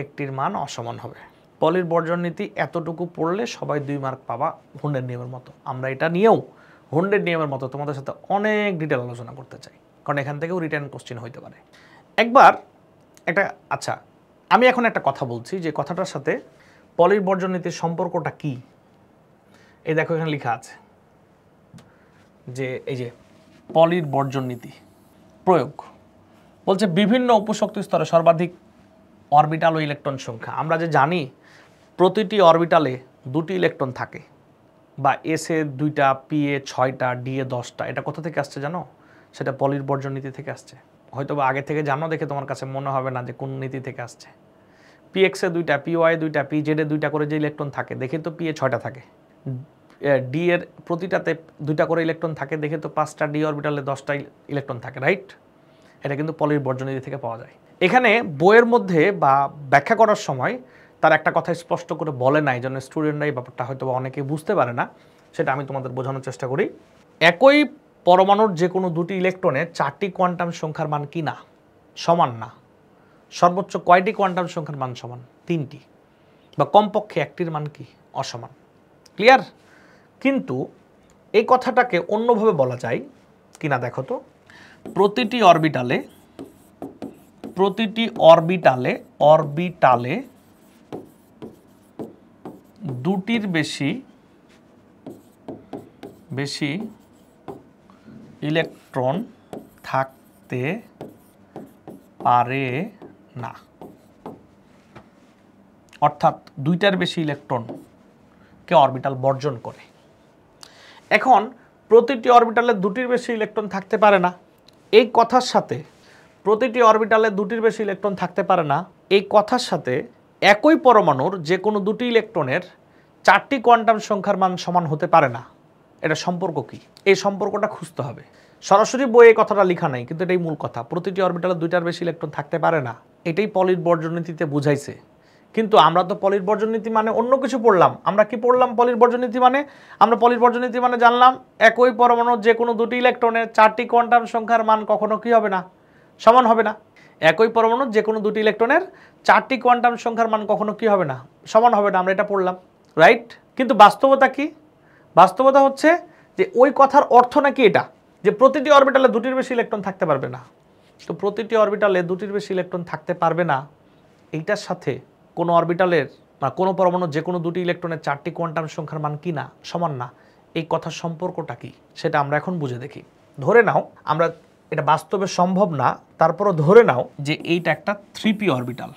একটির মান অসমান হবে। পলির বর্জন নীতি এতটুকু পড়লে সবাই 2 মার্ক পাবা হুন্ডের নিয়মের মতো। আমরা এটা নিয়েও হুন্ডের নিয়মের মতো তোমাদের সাথে অনেক ডিটেল আলোচনা করতে চাই, কারণ এখান থেকেও রিটার্ন কোশ্চেন হইতে পারে। একবার একটা আচ্ছা, আমি এখন একটা কথা বলছি যে কথাটার সাথে পলির বর্জন নীতির সম্পর্কটা কি। এই দেখো এখানে লেখা আছে যে এই যে পলির বর্জন নীতি প্রয়োগ বলছে বিভিন্ন উপশক্তি স্তরে সর্বাধিক অরবিটাল ও ইলেকট্রন সংখ্যা। আমরা যে জানি প্রতিটি অরবিটালে 2টি ইলেকট্রন থাকে, বা এসে 2টা, পি এ 6টা, ডি এ 10টা। এটা কোথা থেকে আসছে জানো? সেটা পলির বর্জন নীতি থেকে আসছে। হয়তো বা আগে থেকে জানো দেখে তোমার কাছে মনে হবে না যে কোন নীতি থেকে আসছে। পি এক্সে 2টা, পি ওয়াই 2টা, পি জেডে 2টা করে যে ইলেকট্রন থাকে দেখে তো পি এ 6টা থাকে। ডি এর প্রতিটাতে 2টা করে ইলেকট্রন থাকে দেখে তো 5টা, ডি অরবিটালে 10টা ইলেকট্রন থাকে, রাইট? এটা কিন্তু পলির বর্জন নীতি থেকে পাওয়া যায়। এখানে বইয়ের মধ্যে বা ব্যাখ্যা করার সময় তার একটা কথা স্পষ্ট করে বলে নাই, জন্য স্টুডেন্টরা এই ব্যাপারটা হয়তো অনেকেই বুঝতে পারে না, সেটা আমি তোমাদের বোঝানোর চেষ্টা করি। একই পরমাণুর যে কোনো 2টি ইলেকট্রনে 4টি কোয়ান্টাম সংখ্যার মান কি না, সমান না। সর্বোচ্চ কয়টি কোয়ান্টাম সংখ্যার মান সমান? 3টি, বা কমপক্ষে একটির মান কি অসমান। ক্লিয়ার? কিন্তু এই কথাটাকে অন্যভাবে বলা যায় কিনা দেখো তো। প্রতিটি অরবিটালে 2টির বেশি ইলেকট্রন থাকতে পারে না। অর্থাৎ 2টার বেশি ইলেকট্রনকে অরবিটাল বর্জন করে। এখন প্রতিটি অরবিটালে 2টির বেশি ইলেকট্রন থাকতে পারে না, এই কথার সাথে প্রতিটি অরবিটালে 2টির বেশি ইলেকট্রন থাকতে পারে না, এই কথার সাথে একই পরমাণুর যে কোনো 2টি ইলেকট্রনের 4টি কোয়ান্টাম সংখ্যার মান সমান হতে পারে না। এটা সম্পর্ক কি? এই সম্পর্কটা খুঁজতে হবে। সরাসরি বইয়ে এই কথাটা লেখা নাই, কিন্তু এটাই মূল কথা। প্রতিটি অরবিটালে 2টার বেশি ইলেকট্রন থাকতে পারে না, এটাই পলির বর্জন নীতিতে বুঝাইছে। কিন্তু আমরা তো পলির বর্জন নীতি মানে অন্য কিছু পড়লাম। আমরা কি পড়লাম পলির বর্জন নীতি মানে? আমরা পলির বর্জন নীতি মানে জানলাম একই পরমাণুর যে কোনো 2টি ইলেকট্রনের 4টি কোয়ান্টাম সংখ্যার মান কখনো কি হবে না, সমান হবে না। একই পরমাণুর যে কোনো 2টি ইলেকট্রনের 4টি কোয়ান্টাম সংখ্যার মান কখনো কি হবে না, সমান হবে না। আমরা এটা পড়লাম, রাইট? কিন্তু বাস্তবতা কি? বাস্তবতা হচ্ছে যে ওই কথার অর্থ নাকি এটা যে প্রতিটি অরবিটালে 2টির বেশি ইলেকট্রন থাকতে পারবে না। তো প্রতিটি অরবিটালে 2টির বেশি ইলেকট্রন থাকতে পারবে না, এইটার সাথে কোনো অরবিটালের বা কোনো পরমাণুর যে কোনো 2টি ইলেকট্রনের 4টি কোয়ান্টাম সংখ্যার মান কি না, সমান না, এই কথার সম্পর্কটা কি সেটা আমরা এখন বুঝে দেখি। ধরে নাও, আমরা এটা বাস্তবে সম্ভব না, তারপরও ধরে নাও যে এইটা একটা 3p অরবিটাল।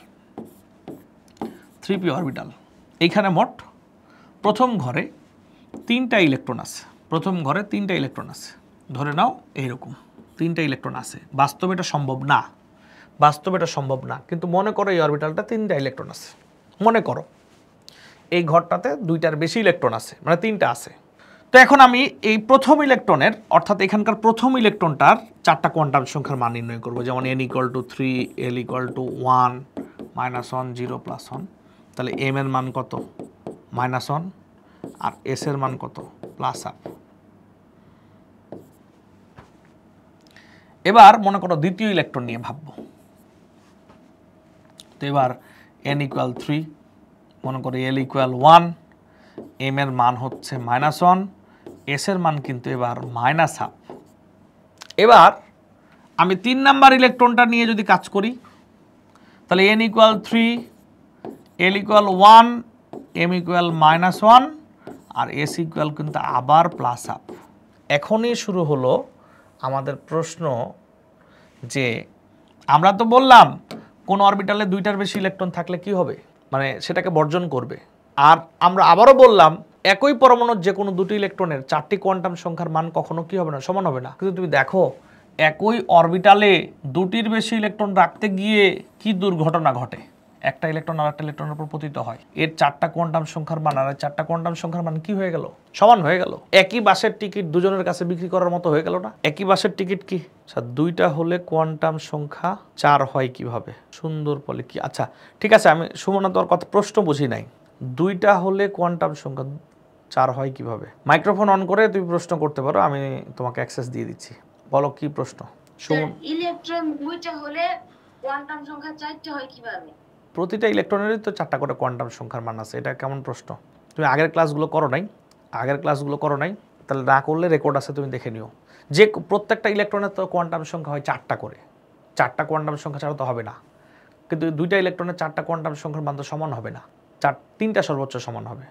এইখানে মোট প্রথম ঘরে 3টা ইলেকট্রন আছে, ধরে নাও এইরকম 3টা ইলেকট্রন আছে। বাস্তবে এটা সম্ভব না, কিন্তু মনে করো এই অরবিটালটা 3টা ইলেকট্রন আছে। মনে করো এই ঘরটাতে 2টার বেশি ইলেকট্রন আছে, মানে 3টা আছে। তো এখন আমি এই প্রথম ইলেকট্রনের, অর্থাৎ এখানকার প্রথম ইলেকট্রনটার 4টা কোয়ান্টাম সংখ্যার মান নির্ণয় করব। যেমন n = 3, l = 1, -1, 0, +1। তাহলে m এর মান কত? -1, আর s এর মান কত? +1। এবার মনে করো দ্বিতীয় ইলেকট্রন নিয়ে ভাববো। তো এবার n = 3, মনে করি l = 1, m এর মান হচ্ছে -1, s এর মান কিন্তু এবার -1/2। এবার আমি 3 নাম্বার ইলেকট্রনটা নিয়ে যদি কাজ করি তাহলে n equal 3, l equal 1, m equal -1 আর s ইকুয়াল কিন্তু আবার প্লাস হাফ। এখনই শুরু হলো আমাদের প্রশ্ন যে আমরা তো বললাম কোন অরবিটালে 2টার বেশি ইলেকট্রন থাকলে কি হবে, মানে সেটাকে বর্জন করবে। আর আমরা আবারও বললাম একই পরমাণুর যে কোনো 2টি ইলেকট্রনের 4টি কোয়ান্টাম সংখ্যার মান কখনো কি হবে না, সমান হবে না। কিন্তু তুমি দেখো একই অরবিটালে 2টির বেশি ইলেকট্রন রাখতে গিয়ে কি দুর্ঘটনা ঘটে, একটা ইলেকট্রন আর একটা ইলেকট্রনের উপর পতিত হয়, এর 4টা কোয়ান্টাম সংখ্যার মান আর 4টা কোয়ান্টাম সংখ্যার মান কি হয়ে গেল, সমান হয়ে গেল। একই বাসের টিকিট দুজনের কাছে বিক্রি করার মতো হয়ে গেল না। একই বাসের টিকিট কি আচ্ছা 2টা হলে কোয়ান্টাম সংখ্যা 4 হয় কিভাবে, সুন্দর বলে কি। আচ্ছা ঠিক আছে, আমি সুমনা তোর কথা প্রশ্ন বুঝি নাই, 2টা হলে কোয়ান্টাম সংখ্যা 4 হয় কিভাবে? মাইক্রোফোন অন করে তুমি প্রশ্ন করতে পারো, আমি তোমাকে অ্যাক্সেস দিয়ে দিচ্ছি। বলো কি প্রশ্ন। ইলেকট্রন 2টা হলে কোয়ান্টাম সংখ্যা 4টা হয় কিভাবে? প্রতিটা ইলেকট্রনেরই তো 4টা করে কোয়ান্টাম সংখ্যার মান আছে, এটা কেমন প্রশ্ন? তুমি আগের ক্লাসগুলো করো নাই, তাহলে না করলে রেকর্ড আছে, তুমি দেখে নিও যে প্রত্যেকটা ইলেকট্রনের তো কোয়ান্টাম সংখ্যা হয় 4টা করে, 4টা কোয়ান্টাম সংখ্যা ছাড়া তো হবে না। কিন্তু 2টা ইলেকট্রনের 4টা কোয়ান্টাম সংখ্যার মান তো সমান হবে না, 3টা সর্বোচ্চ সমান হবে।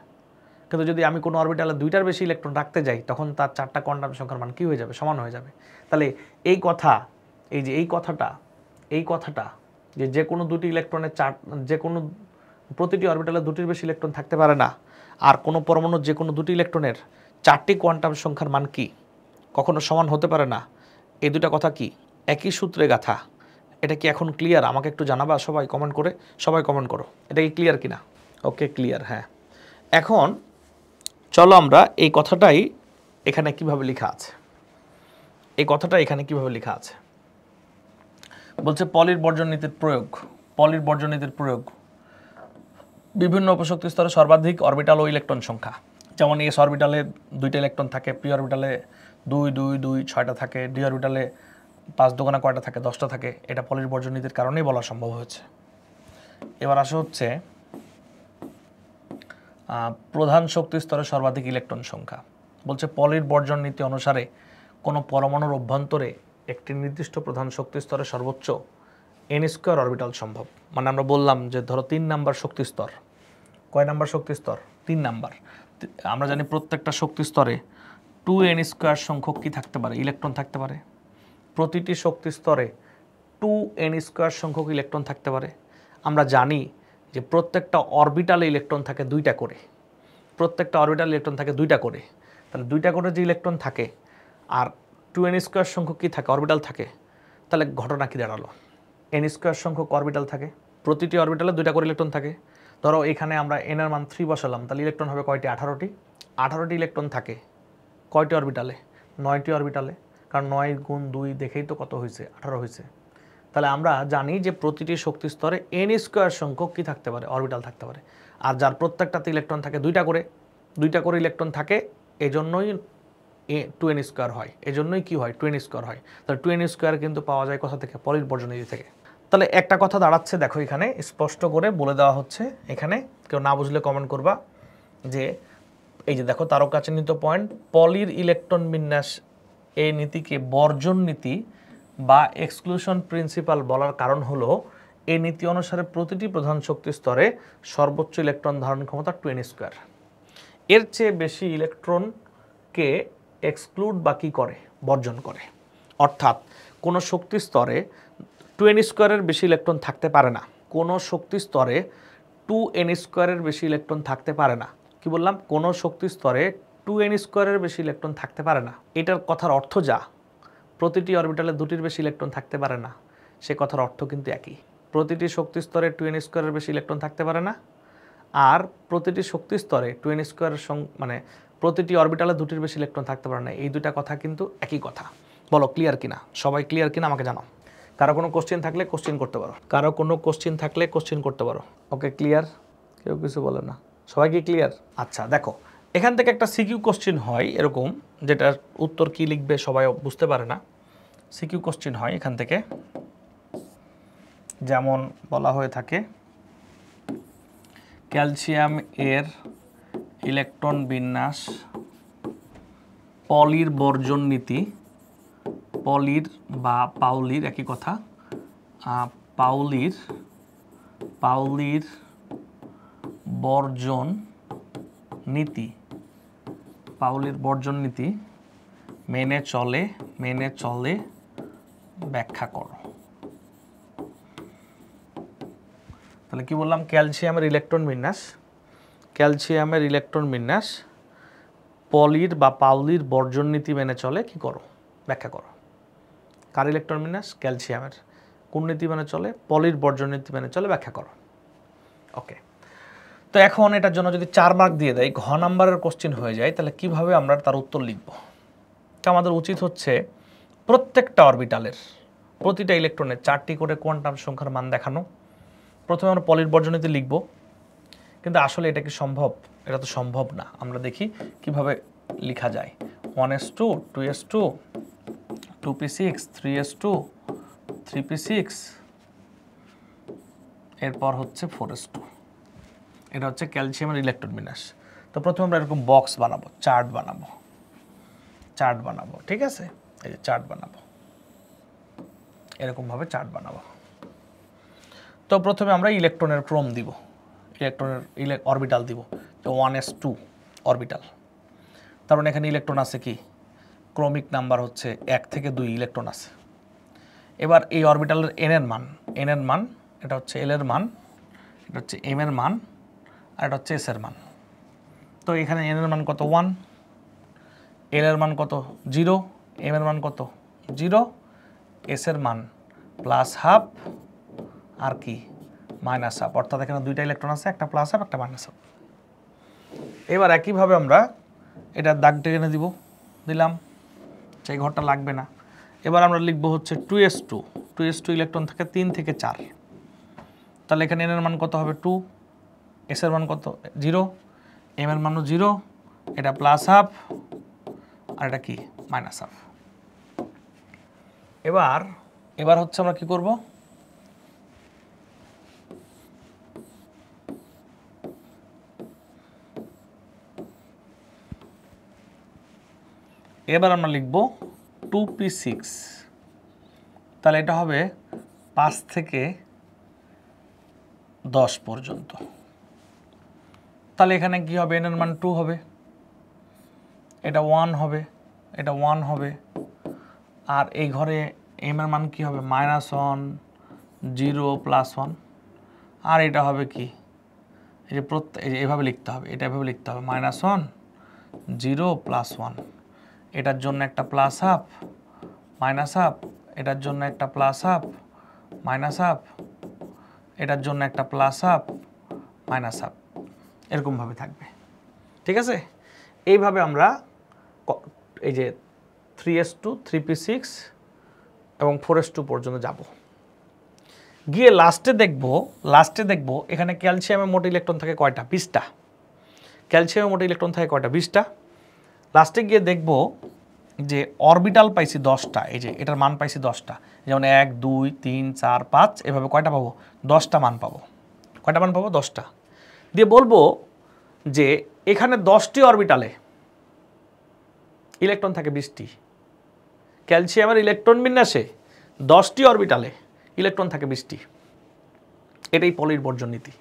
কিন্তু যদি আমি কোনো অরবিটালে 2টার বেশি ইলেকট্রন রাখতে যাই তখন তার 4টা কোয়ান্টাম সংখ্যার মান কী হয়ে যাবে, সমান হয়ে যাবে। তাহলে এই কথাটা যে কোনো 2টি ইলেকট্রনের প্রতিটি অরবিটালে 2টির বেশি ইলেকট্রন থাকতে পারে না, আর কোনো পরমাণুর যে কোনো 2টি ইলেকট্রনের 4টি কোয়ান্টাম সংখ্যার মান কি কখনো সমান হতে পারে না, এই দুটা কথা কি একই সূত্রে গাথা। এটা কি এখন ক্লিয়ার? আমাকে একটু জানাবা সবাই কমেন্ট করো, এটা কি ক্লিয়ার কিনা? ওকে ক্লিয়ার, হ্যাঁ। এখন চলো আমরা এই কথাটাই এখানে কিভাবে লেখা আছে, বলছে পলির বর্জন নীতির প্রয়োগ বিভিন্ন উপশক্তি স্তরে সর্বাধিক অরবিটাল ও ইলেকট্রন সংখ্যা, যেমন এস অরবিটালে 2টা ইলেকট্রন থাকে, পি অরবিটালে 2 2 2 6টা থাকে, ডি অরবিটালে 5 দুগুণা কয়টা থাকে, 10টা থাকে। এটা পলির বর্জন নীতির কারণেই বলা সম্ভব হয়েছে। এবার আসা হচ্ছে প্রধান শক্তি স্তরে সর্বাধিক ইলেকট্রন সংখ্যা। বলছে পলির বর্জন নীতি অনুসারে কোনো পরমাণুর অভ্যন্তরে একটি নির্দিষ্ট প্রধান শক্তি স্তরে সর্বোচ্চ n² অরবিটাল সম্ভব। মানে আমরা বললাম যে ধরো 3 নাম্বার শক্তি স্তর, কয় নাম্বার শক্তি স্তর? 3 নাম্বার। আমরা জানি প্রত্যেকটা শক্তি স্তরে 2n² সংখ্যক কি থাকতে পারে, ইলেকট্রন থাকতে পারে। প্রতিটি শক্তি স্তরে 2n² সংখ্যক ইলেকট্রন থাকতে পারে। আমরা জানি যে প্রত্যেকটা অরবিটালে ইলেকট্রন থাকে 2টা করে, তাহলে 2টা করে যে ইলেকট্রন থাকে আর 2n² সংখ্যক কি থাকে, অরবিটাল থাকে, তাহলে ঘটনা কি দাঁড়ালো, n² সংখ্যক অরবিটাল থাকে, প্রতিটি অরবিটালে 2টা করে ইলেকট্রন থাকে। ধরো এখানে আমরা n এর মান 3 বসালাম, তাহলে ইলেকট্রন হবে কয়টি? 18টি ইলেকট্রন থাকে কয়টি অরবিটালে? 9টি অরবিটালে, কারণ 9 গুণ 2 দেখেই তো কত হয়েছে, 18 হয়েছে। তাহলে আমরা জানি যে প্রতিটি শক্তি স্তরে n² সংখ্যক কি থাকতে পারে, অরবিটাল থাকতে পারে। আর যার প্রত্যেকটাতে ইলেকট্রন থাকে 2টা করে ইলেকট্রন থাকে, এজন্যই 2n² হয়, এজন্যই কি হয় 2n² হয়। তাহলে 2n² কিন্তু পাওয়া যায় কোথা থেকে? পলির বর্জন নীতি থেকে। তাহলে একটা কথা দাঁড়াচ্ছে, দেখো এখানে স্পষ্ট করে বলে দেওয়া হচ্ছে, এখানে কেউ না বুঝলে কমেন্ট করবা, যে এই যে দেখো তারকা চিহ্নিত পয়েন্ট, পলির ইলেকট্রন বিন্যাস এই নীতিকে বর্জন নীতি বা এক্সক্লুশন প্রিন্সিপাল বলার কারণ হলো এই নীতি অনুসারে প্রতিটি প্রধান শক্তি স্তরে সর্বোচ্চ ইলেকট্রন ধারণ ক্ষমতা 2n²। এর চেয়ে বেশি ইলেকট্রনকে এক্সক্লুড বা কি করে, বর্জন করে। অর্থাৎ কোনো শক্তি স্তরে 2n² বেশি ইলেকট্রন থাকতে পারে না, কোনো শক্তি স্তরে 2n² বেশি ইলেকট্রন থাকতে পারে না। কি বললাম? কোনো শক্তি স্তরে 2n² বেশি ইলেকট্রন থাকতে পারে না। এটার কথার অর্থ যা, প্রতিটি অরবিটালে 2টির বেশি ইলেকট্রন থাকতে পারে না, সে কথার অর্থ কিন্তু একই। প্রতিটি শক্তি স্তরে 2n² বেশি ইলেকট্রন থাকতে পারে না, আর প্রতিটি শক্তি স্তরে 2n² মানে প্রতিটি অরবিটালে 2টির বেশি ইলেকট্রন থাকতে পারে না, এই দুটা কথা কিন্তু একই কথা। বলো ক্লিয়ার কিনা, সবাই ক্লিয়ার কিনা আমাকে জানাও। কারো কোনো কোশ্চেন থাকলে কোশ্চেন করতে পারো, ওকে ক্লিয়ার? কেউ কিছু বলে না, সবাই কি ক্লিয়ার? আচ্ছা দেখো এখান থেকে একটা সিকিউ কোশ্চেন হয় এরকম, যেটার উত্তর কি লিখবে সবাই বুঝতে পারে না। সিকিউ কোশ্চেন হয় এখান থেকে, যেমন বলা হয়ে থাকে ক্যালসিয়াম এর ইলেকট্রন বিন্যাস পলির বর্জন নীতি পলির বা পাউলির একই কথা, পাউলির বর্জন নীতি, পাউলির বর্জন নীতি মেনে চলে ব্যাখ্যা করো। তাহলে কি বললাম, ক্যালসিয়ামের ইলেকট্রন বিন্যাস পলির বা পাউলির বর্জন নীতি মেনে চলে কি করো, ব্যাখ্যা করো। কার ইলেকট্রন বিন্যাস? ক্যালসিয়ামের। কোন নীতি মেনে চলে? পলির বর্জন নীতি মেনে চলে, ব্যাখ্যা করো। ওকে, তো এখন এটার জন্য যদি 4 মার্ক দিয়ে দেয়, ঘ নাম্বারের কোশ্চেন হয়ে যায়, তাহলে কিভাবে আমরা তার উত্তর লিখব? তো আমাদের উচিত হচ্ছে প্রত্যেকটা অরবিটালের প্রতিটা ইলেকট্রনের 4টি করে কোয়ান্টাম সংখ্যার মান দেখানো। প্রথমে আমরা পলির বর্জন নীতি লিখব, কিন্তু আসলে এটা কি সম্ভব? এটা তো সম্ভব না। আমরা দেখি কিভাবে লেখা যায়। 1s2, 2s2, 2p6, 3s2, 3p6, এরপর হচ্ছে 4s2। এটা হচ্ছে ক্যালসিয়ামের ইলেকট্রন বিন্যাস। তো প্রথমে আমরা এরকম বক্স বানাবো, চার্ট বানাবো, ঠিক আছে? এই যে চার্ট বানাবো, এরকমভাবে চার্ট বানাবো। তো প্রথমে আমরা ইলেকট্রনের ক্রম দিব, ইলেকট্রনের অরবিটাল দিব। তো 1s2 অরবিটাল, তার মানে এখানে ইলেকট্রন আছে কি, ক্রমিক নাম্বার হচ্ছে 1 থেকে 2 ইলেকট্রন আছে। এবার এই অরবিটালের এন এর মান, এটা হচ্ছে এল এর মান, এটা হচ্ছে এম এর মান, আর এটা হচ্ছে এস এর মান। তো এখানে এন এর মান কত? 1, এল এর মান কত? 0, এম এর মান কত? 0, এস এর মান +½ আর কি -½ অর্থাৎ এখানে 2টা ইলেকট্রন আছে, একটা +½ একটা -½ এবার একইভাবে আমরা এটা দাগ টেনে দিলাম, সেই ঘরটা লাগবে না। এবার আমরা লিখব হচ্ছে 2s2 ইলেকট্রন থাকে 3 থেকে 4। তাহলে এখানে এন এর মান কত হবে? 2, এস এর মান কত? 0, এম এর মানও 0, এটা +½ আর এটা কি -½ এবার হচ্ছে আমরা কি করব, এবার আমরা লিখব 2p6। তাহলে এটা হবে 5 থেকে 10 পর্যন্ত। তাহলে এখানে কি হবে? এন এর মান 2 হবে, এটা 1 হবে, এটা 1 হবে, আর এই ঘরে এম এর মান কি হবে? -1, 0, +1, আর এটা হবে কি, এই যে এইভাবে লিখতে হবে, এটা এভাবে লিখতে হবে, -1, 0, +1, এটার জন্য একটা +½ -½ এটার জন্য একটা +½ -½ এটার জন্য একটা +½ -½ এরকমভাবে থাকবে, ঠিক আছে? এইভাবে আমরা এই যে 3s2, 3p6 এবং 4s2 পর্যন্ত যাব। গিয়ে লাস্টে দেখব এখানে ক্যালসিয়ামের মোট ইলেকট্রন থাকে কয়টা? 20টা। ক্যালসিয়ামের মোট ইলেকট্রন থাকে কয়টা? 20টা। লাস্টে গিয়ে দেখব যে অরবিটাল পাইছি 10টা, এই যে এটার মান পাইছি 10টা, যেমন 1, 2, 3, 4, 5, এভাবে কয়টা পাবো? 10টা মান পাবো। কয়টা মান পাবো? 10টা। দিয়ে বলবো যে এখানে 10টি অরবিটালে ইলেকট্রন থাকে 20টি। ক্যালসিয়ামের ইলেকট্রন বিন্যাসে 10টি অরবিটালে ইলেকট্রন থাকে 20টি। এটাই পলির বর্জন নীতি।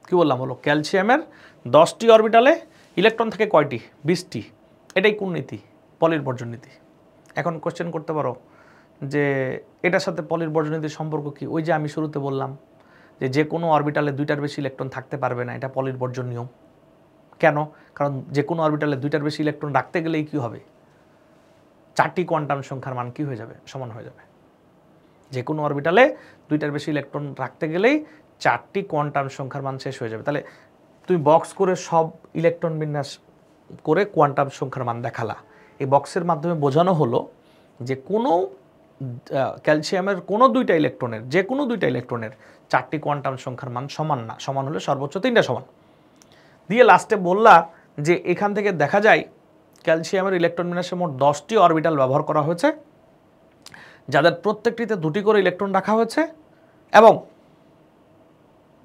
কি বললাম? হলো ক্যালসিয়ামের 10টি অরবিটালে ইলেকট্রন থাকে কয়টি? 20টি। এটাই কোন নীতি? পলির বর্জন নীতি। এখন কোশ্চেন করতে পারো যে এটার সাথে পলির বর্জন নীতির সম্পর্ক কি? ওই যে আমি শুরুতে বললাম যে কোনো অরবিটালে 2টার বেশি ইলেকট্রন থাকতে পারবে না, এটা পলির বর্জন নিয়ম। কেন? কারণ যে কোনো অরবিটালে 2টার বেশি ইলেকট্রন রাখতে গেলেই কি হবে? 4টি কোয়ান্টাম সংখ্যার মান কি হয়ে যাবে? সমান হয়ে যাবে। যে কোনো অরবিটালে 2টার বেশি ইলেকট্রন রাখতে গেলেই 4টি কোয়ান্টাম সংখ্যার মান শেষ হয়ে যাবে। তাহলে তুমি বক্স করে সব ইলেকট্রন বিন্যাস করে কোয়ান্টাম সংখ্যার মান দেখালা। এই বক্সের মাধ্যমে বোঝানো হলো যে কোনো ক্যালসিয়ামের কোনো 2টা ইলেকট্রনের, যে কোনো 2টা ইলেকট্রনের 4টি কোয়ান্টাম সংখ্যার মান সমান না, সমান হলে সর্বোচ্চ 3টা সমান। দিয়ে লাস্টে বললা যে এখান থেকে দেখা যায় ক্যালসিয়ামের ইলেকট্রন বিন্যাসে মোট 10টি অরবিটাল ব্যবহার করা হয়েছে, যাদের প্রত্যেকটিতে 2টি করে ইলেকট্রন রাখা হয়েছে, এবং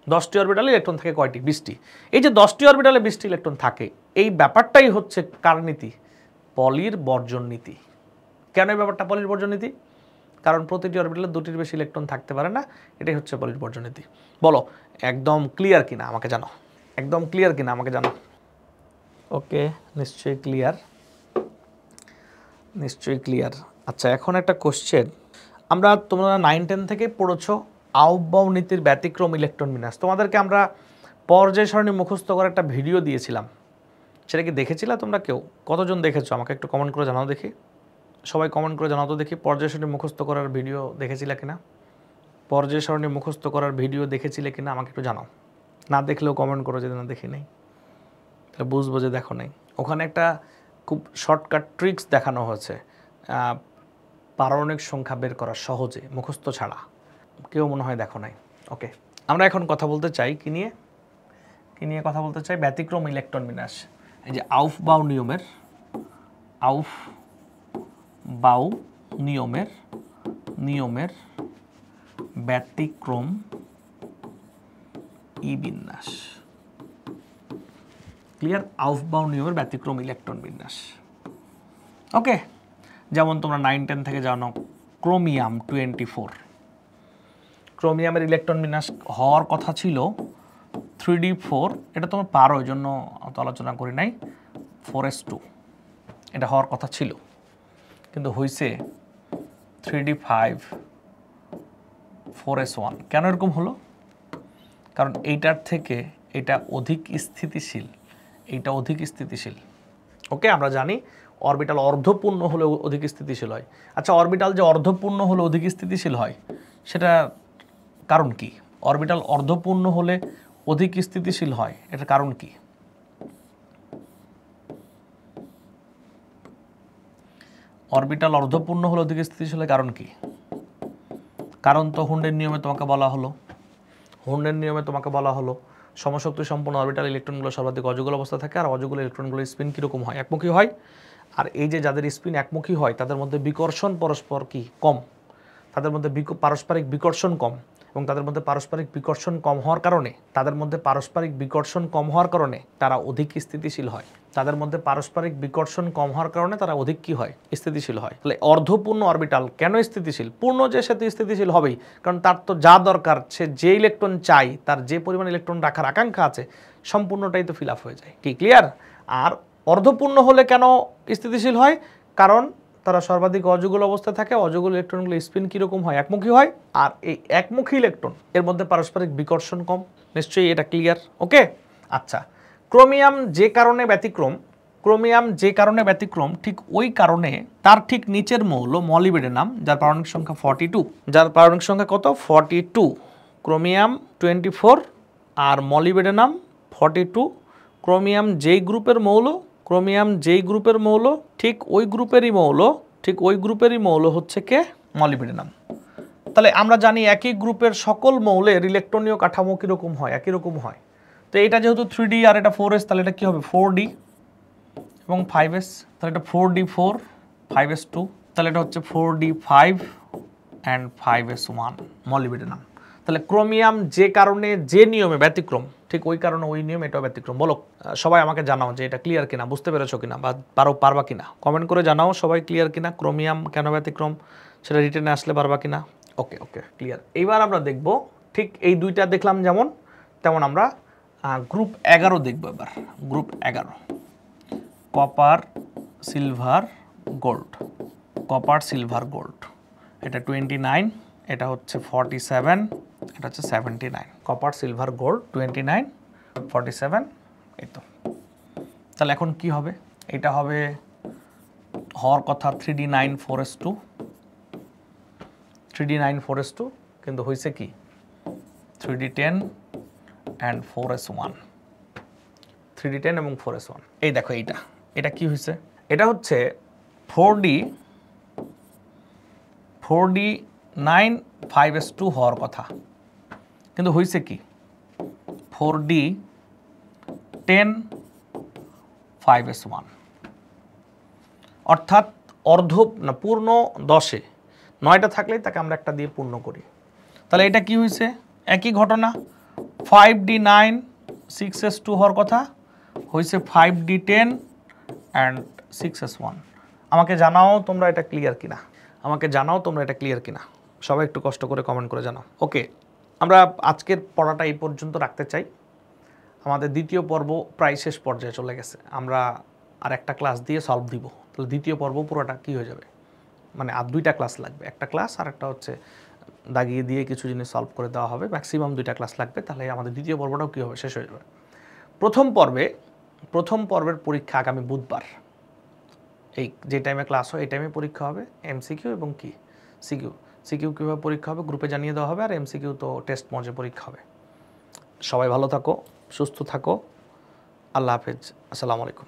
10টি অরবিটালে ইলেকট্রন থাকে কয়টি? 20টি। এই যে 10টি অরবিটালে 20টি ইলেকট্রন থাকে, এই ব্যাপারটাই হচ্ছে কার নীতি? পলির বর্জন নীতি। কেন এই ব্যাপারটা পলির বর্জনীতি? কারণ প্রতিটি অরবিটালে দুটির বেশি ইলেকট্রন থাকতে পারে না, এটাই হচ্ছে পলির বর্জনীতি। বলো একদম ক্লিয়ার কিনা আমাকে জানাও, একদম ক্লিয়ার কিনা আমাকে জানাও। ওকে, নিশ্চয়ই ক্লিয়ার, নিশ্চয়ই ক্লিয়ার। আচ্ছা, এখন একটা কোশ্চেন, আমরা তোমরা 9-10 থেকে পড়েছো আউফবাউ নীতির ব্যতিক্রম ইলেকট্রন বিন্যাস। তোমাদেরকে আমরা পর্যায় সারণী মুখস্থ করার একটা ভিডিও দিয়েছিলাম, সেটা কি দেখেছিলা তোমরা কেউ? কতজন দেখেছো আমাকে একটু কমেন্ট করে জানাও দেখি, সবাই কমেন্ট করে জানাও তো দেখি পর্যায় সারণী মুখস্থ করার ভিডিও দেখেছিলে কিনা, পর্যায় সারণী মুখস্থ করার ভিডিও দেখেছিলে কিনা আমাকে একটু জানাও। না দেখলেও কমেন্ট করো যদি না দেখি নেই, তাহলে বুঝবো যে দেখো নেই। ওখানে একটা খুব শর্টকাট ট্রিক্স দেখানো হয়েছে পারমাণবিক সংখ্যা বের করা সহজে মুখস্থ ছাড়া, কেউ মনে হয় দেখো নাই। ওকে, আমরা এখন কথা বলতে চাই কি নিয়ে, কি নিয়ে কথা বলতে চাই? ব্যতিক্রম ইলেকট্রন বিন্যাস। এই যে আউফবাউ নিয়মের, আউফবাউ নিয়মের ব্যতিক্রম ই বিন্যাস। ক্লিয়ার? আউফবাউ নিয়মের ব্যতিক্রম ইলেকট্রন বিন্যাস। ওকে, যেমন তোমরা 9-10 থেকে জানো ক্রোমিয়াম 24, ক্রোমিয়ামের ইলেকট্রন বিন্যাস হওয়ার কথা ছিল 3d4, এটা তোমরা পারো ওই জন্য অত আলোচনা করি নাই, 4s2 এটা হওয়ার কথা ছিল, কিন্তু হয়েছে 3d5 4s1। কেন এরকম হলো? কারণ এইটার থেকে এটা অধিক স্থিতিশীল, এইটা অধিক স্থিতিশীল। ওকে, আমরা জানি অরবিটাল অর্ধপূর্ণ হলে অধিক স্থিতিশীল হয়। আচ্ছা, অরবিটাল যে অর্ধপূর্ণ হলে অধিক স্থিতিশীল হয় সেটা কারণ কি? অরবিটাল অর্ধপূর্ণ হলে অধিক স্থিতিশীল হয়, এটার কারণ কি? অরবিটাল অর্ধপূর্ণ হলে অধিক স্থিতিশীল হয় কারণ কি? কারণ তো হুন্ডের নিয়মে তোমাকে বলা হলো, হুন্ডের নিয়মে তোমাকে বলা হলো সমশক্তি সম্পন্ন অরবিটাল ইলেকট্রনগুলো সর্বাধিক অযুগল অবস্থা থাকে, আর অযুগল ইলেকট্রনগুলোর স্পিন কীরকম হয়? একমুখী হয়। আর এই যে যাদের স্পিন একমুখী হয় তাদের মধ্যে বিকর্ষণ পরস্পর কি কম, তাদের মধ্যে পারস্পরিক বিকর্ষণ কম, এবং তাদের মধ্যে পারস্পরিক বিকর্ষণ কম হওয়ার কারণে, তাদের মধ্যে পারস্পরিক বিকর্ষণ কম হওয়ার কারণে তারা অধিক স্থিতিশীল হয়। তাদের মধ্যে পারস্পরিক বিকর্ষণ কম হওয়ার কারণে তারা অধিক কি হয়? স্থিতিশীল হয়। তাহলে অর্ধপূর্ণ অরবিটাল কেন স্থিতিশীল? পূর্ণ যে সে স্থিতিশীল হবেই, কারণ তার তো যা দরকার, সে যে ইলেকট্রন চাই, তার যে পরিমাণ ইলেকট্রন রাখার আকাঙ্ক্ষা আছে সম্পূর্ণটাই তো ফিল আপ হয়ে যায়। কি ক্লিয়ার? আর অর্ধপূর্ণ হলে কেন স্থিতিশীল হয়? কারণ তারা সর্বাধিক অযুগল অবস্থায় থাকে, অযুগল ইলেকট্রনগুলো স্পিন কীরকম হয়? একমুখী হয়। আর এই একমুখী ইলেকট্রন এর মধ্যে পারস্পরিক বিকর্ষণ কম। নিশ্চয়ই এটা ক্লিয়ার? ওকে, আচ্ছা, ক্রোমিয়াম যে কারণে ব্যতিক্রম, ক্রোমিয়াম যে কারণে ব্যতিক্রম, ঠিক ওই কারণে তার ঠিক নিচের মৌল মলিবেডেনাম, যার পারমাণবিক সংখ্যা 42, যার পারমাণবিক সংখ্যা কত? 42। ক্রোমিয়াম 24 আর মলিবেডেনাম 42। ক্রোমিয়াম যেই গ্রুপের মৌল, ক্রোমিয়াম যেই গ্রুপের মৌল, ঠিক ওই গ্রুপেরই মৌল, ঠিক ওই গ্রুপেরই মৌল হচ্ছে কে? মলিবেডেনাম। তাহলে আমরা জানি একই গ্রুপের সকল মৌলের ইলেকট্রনীয় কাঠামো কীরকম হয়? একই রকম হয়। তো এটা যেহেতু 3d আর এটা 4s, তাহলে এটা কী হবে? 4d এবং 5s, তাহলে এটা 4d4 5s2, তাহলে এটা হচ্ছে 4d5 অ্যান্ড 5s1 মলিবেডেনাম। তাহলে ক্রোমিয়াম যে কারণে যে নিয়মে ব্যতিক্রম, ঠিক ওই কারণে ওই নিয়ম এটাও ব্যতিক্রম। বলো সবাই আমাকে জানাও যে এটা ক্লিয়ার কিনা, বুঝতে পেরেছো কিনা, বা পারবা কিনা, কমেন্ট করে জানাও সবাই ক্লিয়ার কিনা, ক্রোমিয়াম কেন ব্যতিক্রম সেটা রিটেনে আসলে পারবা কিনা। ওকে ওকে, ক্লিয়ার। এইবার আমরা দেখব ঠিক এই দুইটা দেখলাম যেমন, তেমন আমরা গ্রুপ 11 দেখব। এবার group 11, copper silver gold, copper silver gold, এটা 29, এটা হচ্ছে 47, এটা হচ্ছে 79। কপার সিলভার গোল্ড 29 47, এই তো। তাহলে এখন কি হবে? এটা হবে হওয়ার কথা 3d9 4s2, 3d9 4s2, কিন্তু হয়েছে কি 3d10 অ্যান্ড 4s1, 3d10 এবং 4s1। এই দেখো এইটা, এটা কি হয়েছে? এটা হচ্ছে 4d9 5s2 হওয়ার কথা, কিন্তু হয়েছে কি 4d10 5s1, অর্থাৎ অর্ধ না পূর্ণ 10-এ 9টা থাকলেই তাকে আমরা একটা দিয়ে পূর্ণ করি। তাহলে এটা কি হয়েছে? একই ঘটনা, 5d9 6s2 হওয়ার কথা, হয়েছে 5d10 অ্যান্ড 6s1। আমাকে জানাও তোমরা এটা ক্লিয়ার কিনা, আমাকে জানাও তোমরা এটা ক্লিয়ার কিনা। সবাই একটু কষ্ট করে কমেন্ট করে জানাও। ওকে, আমরা আজকের পড়াটা এই পর্যন্ত রাখতে চাই। আমাদের দ্বিতীয় পর্ব প্রায় শেষ পর্যায়ে চলে গেছে, আমরা আর একটা ক্লাস দিয়ে সলভ দিব। তাহলে দ্বিতীয় পর্ব পুরোটা কী হয়ে যাবে, মানে আর 2টা ক্লাস লাগবে, একটা ক্লাস আর একটা হচ্ছে দাগিয়ে দিয়ে কিছু জিনিস সলভ করে দেওয়া হবে, ম্যাক্সিমাম 2টা ক্লাস লাগবে। তাহলে আমাদের দ্বিতীয় পর্বটাও কী হবে, শেষ হয়ে যাবে। প্রথম পর্বের পরীক্ষা আগামী বুধবার, এই যে টাইমে ক্লাস হয় এই টাইমে পরীক্ষা হবে, এমসিকিউ এবং কি সিকিউ কীভাবে পরীক্ষা হবে গ্রুপে জানিয়ে দেওয়া হবে, আর এমসিকিউ তো টেস্ট মজে পরীক্ষা হবে। সবাই ভালো থাকো, সুস্থ থাকো, আল্লাহ হাফেজ, আসসালামু আলাইকুম।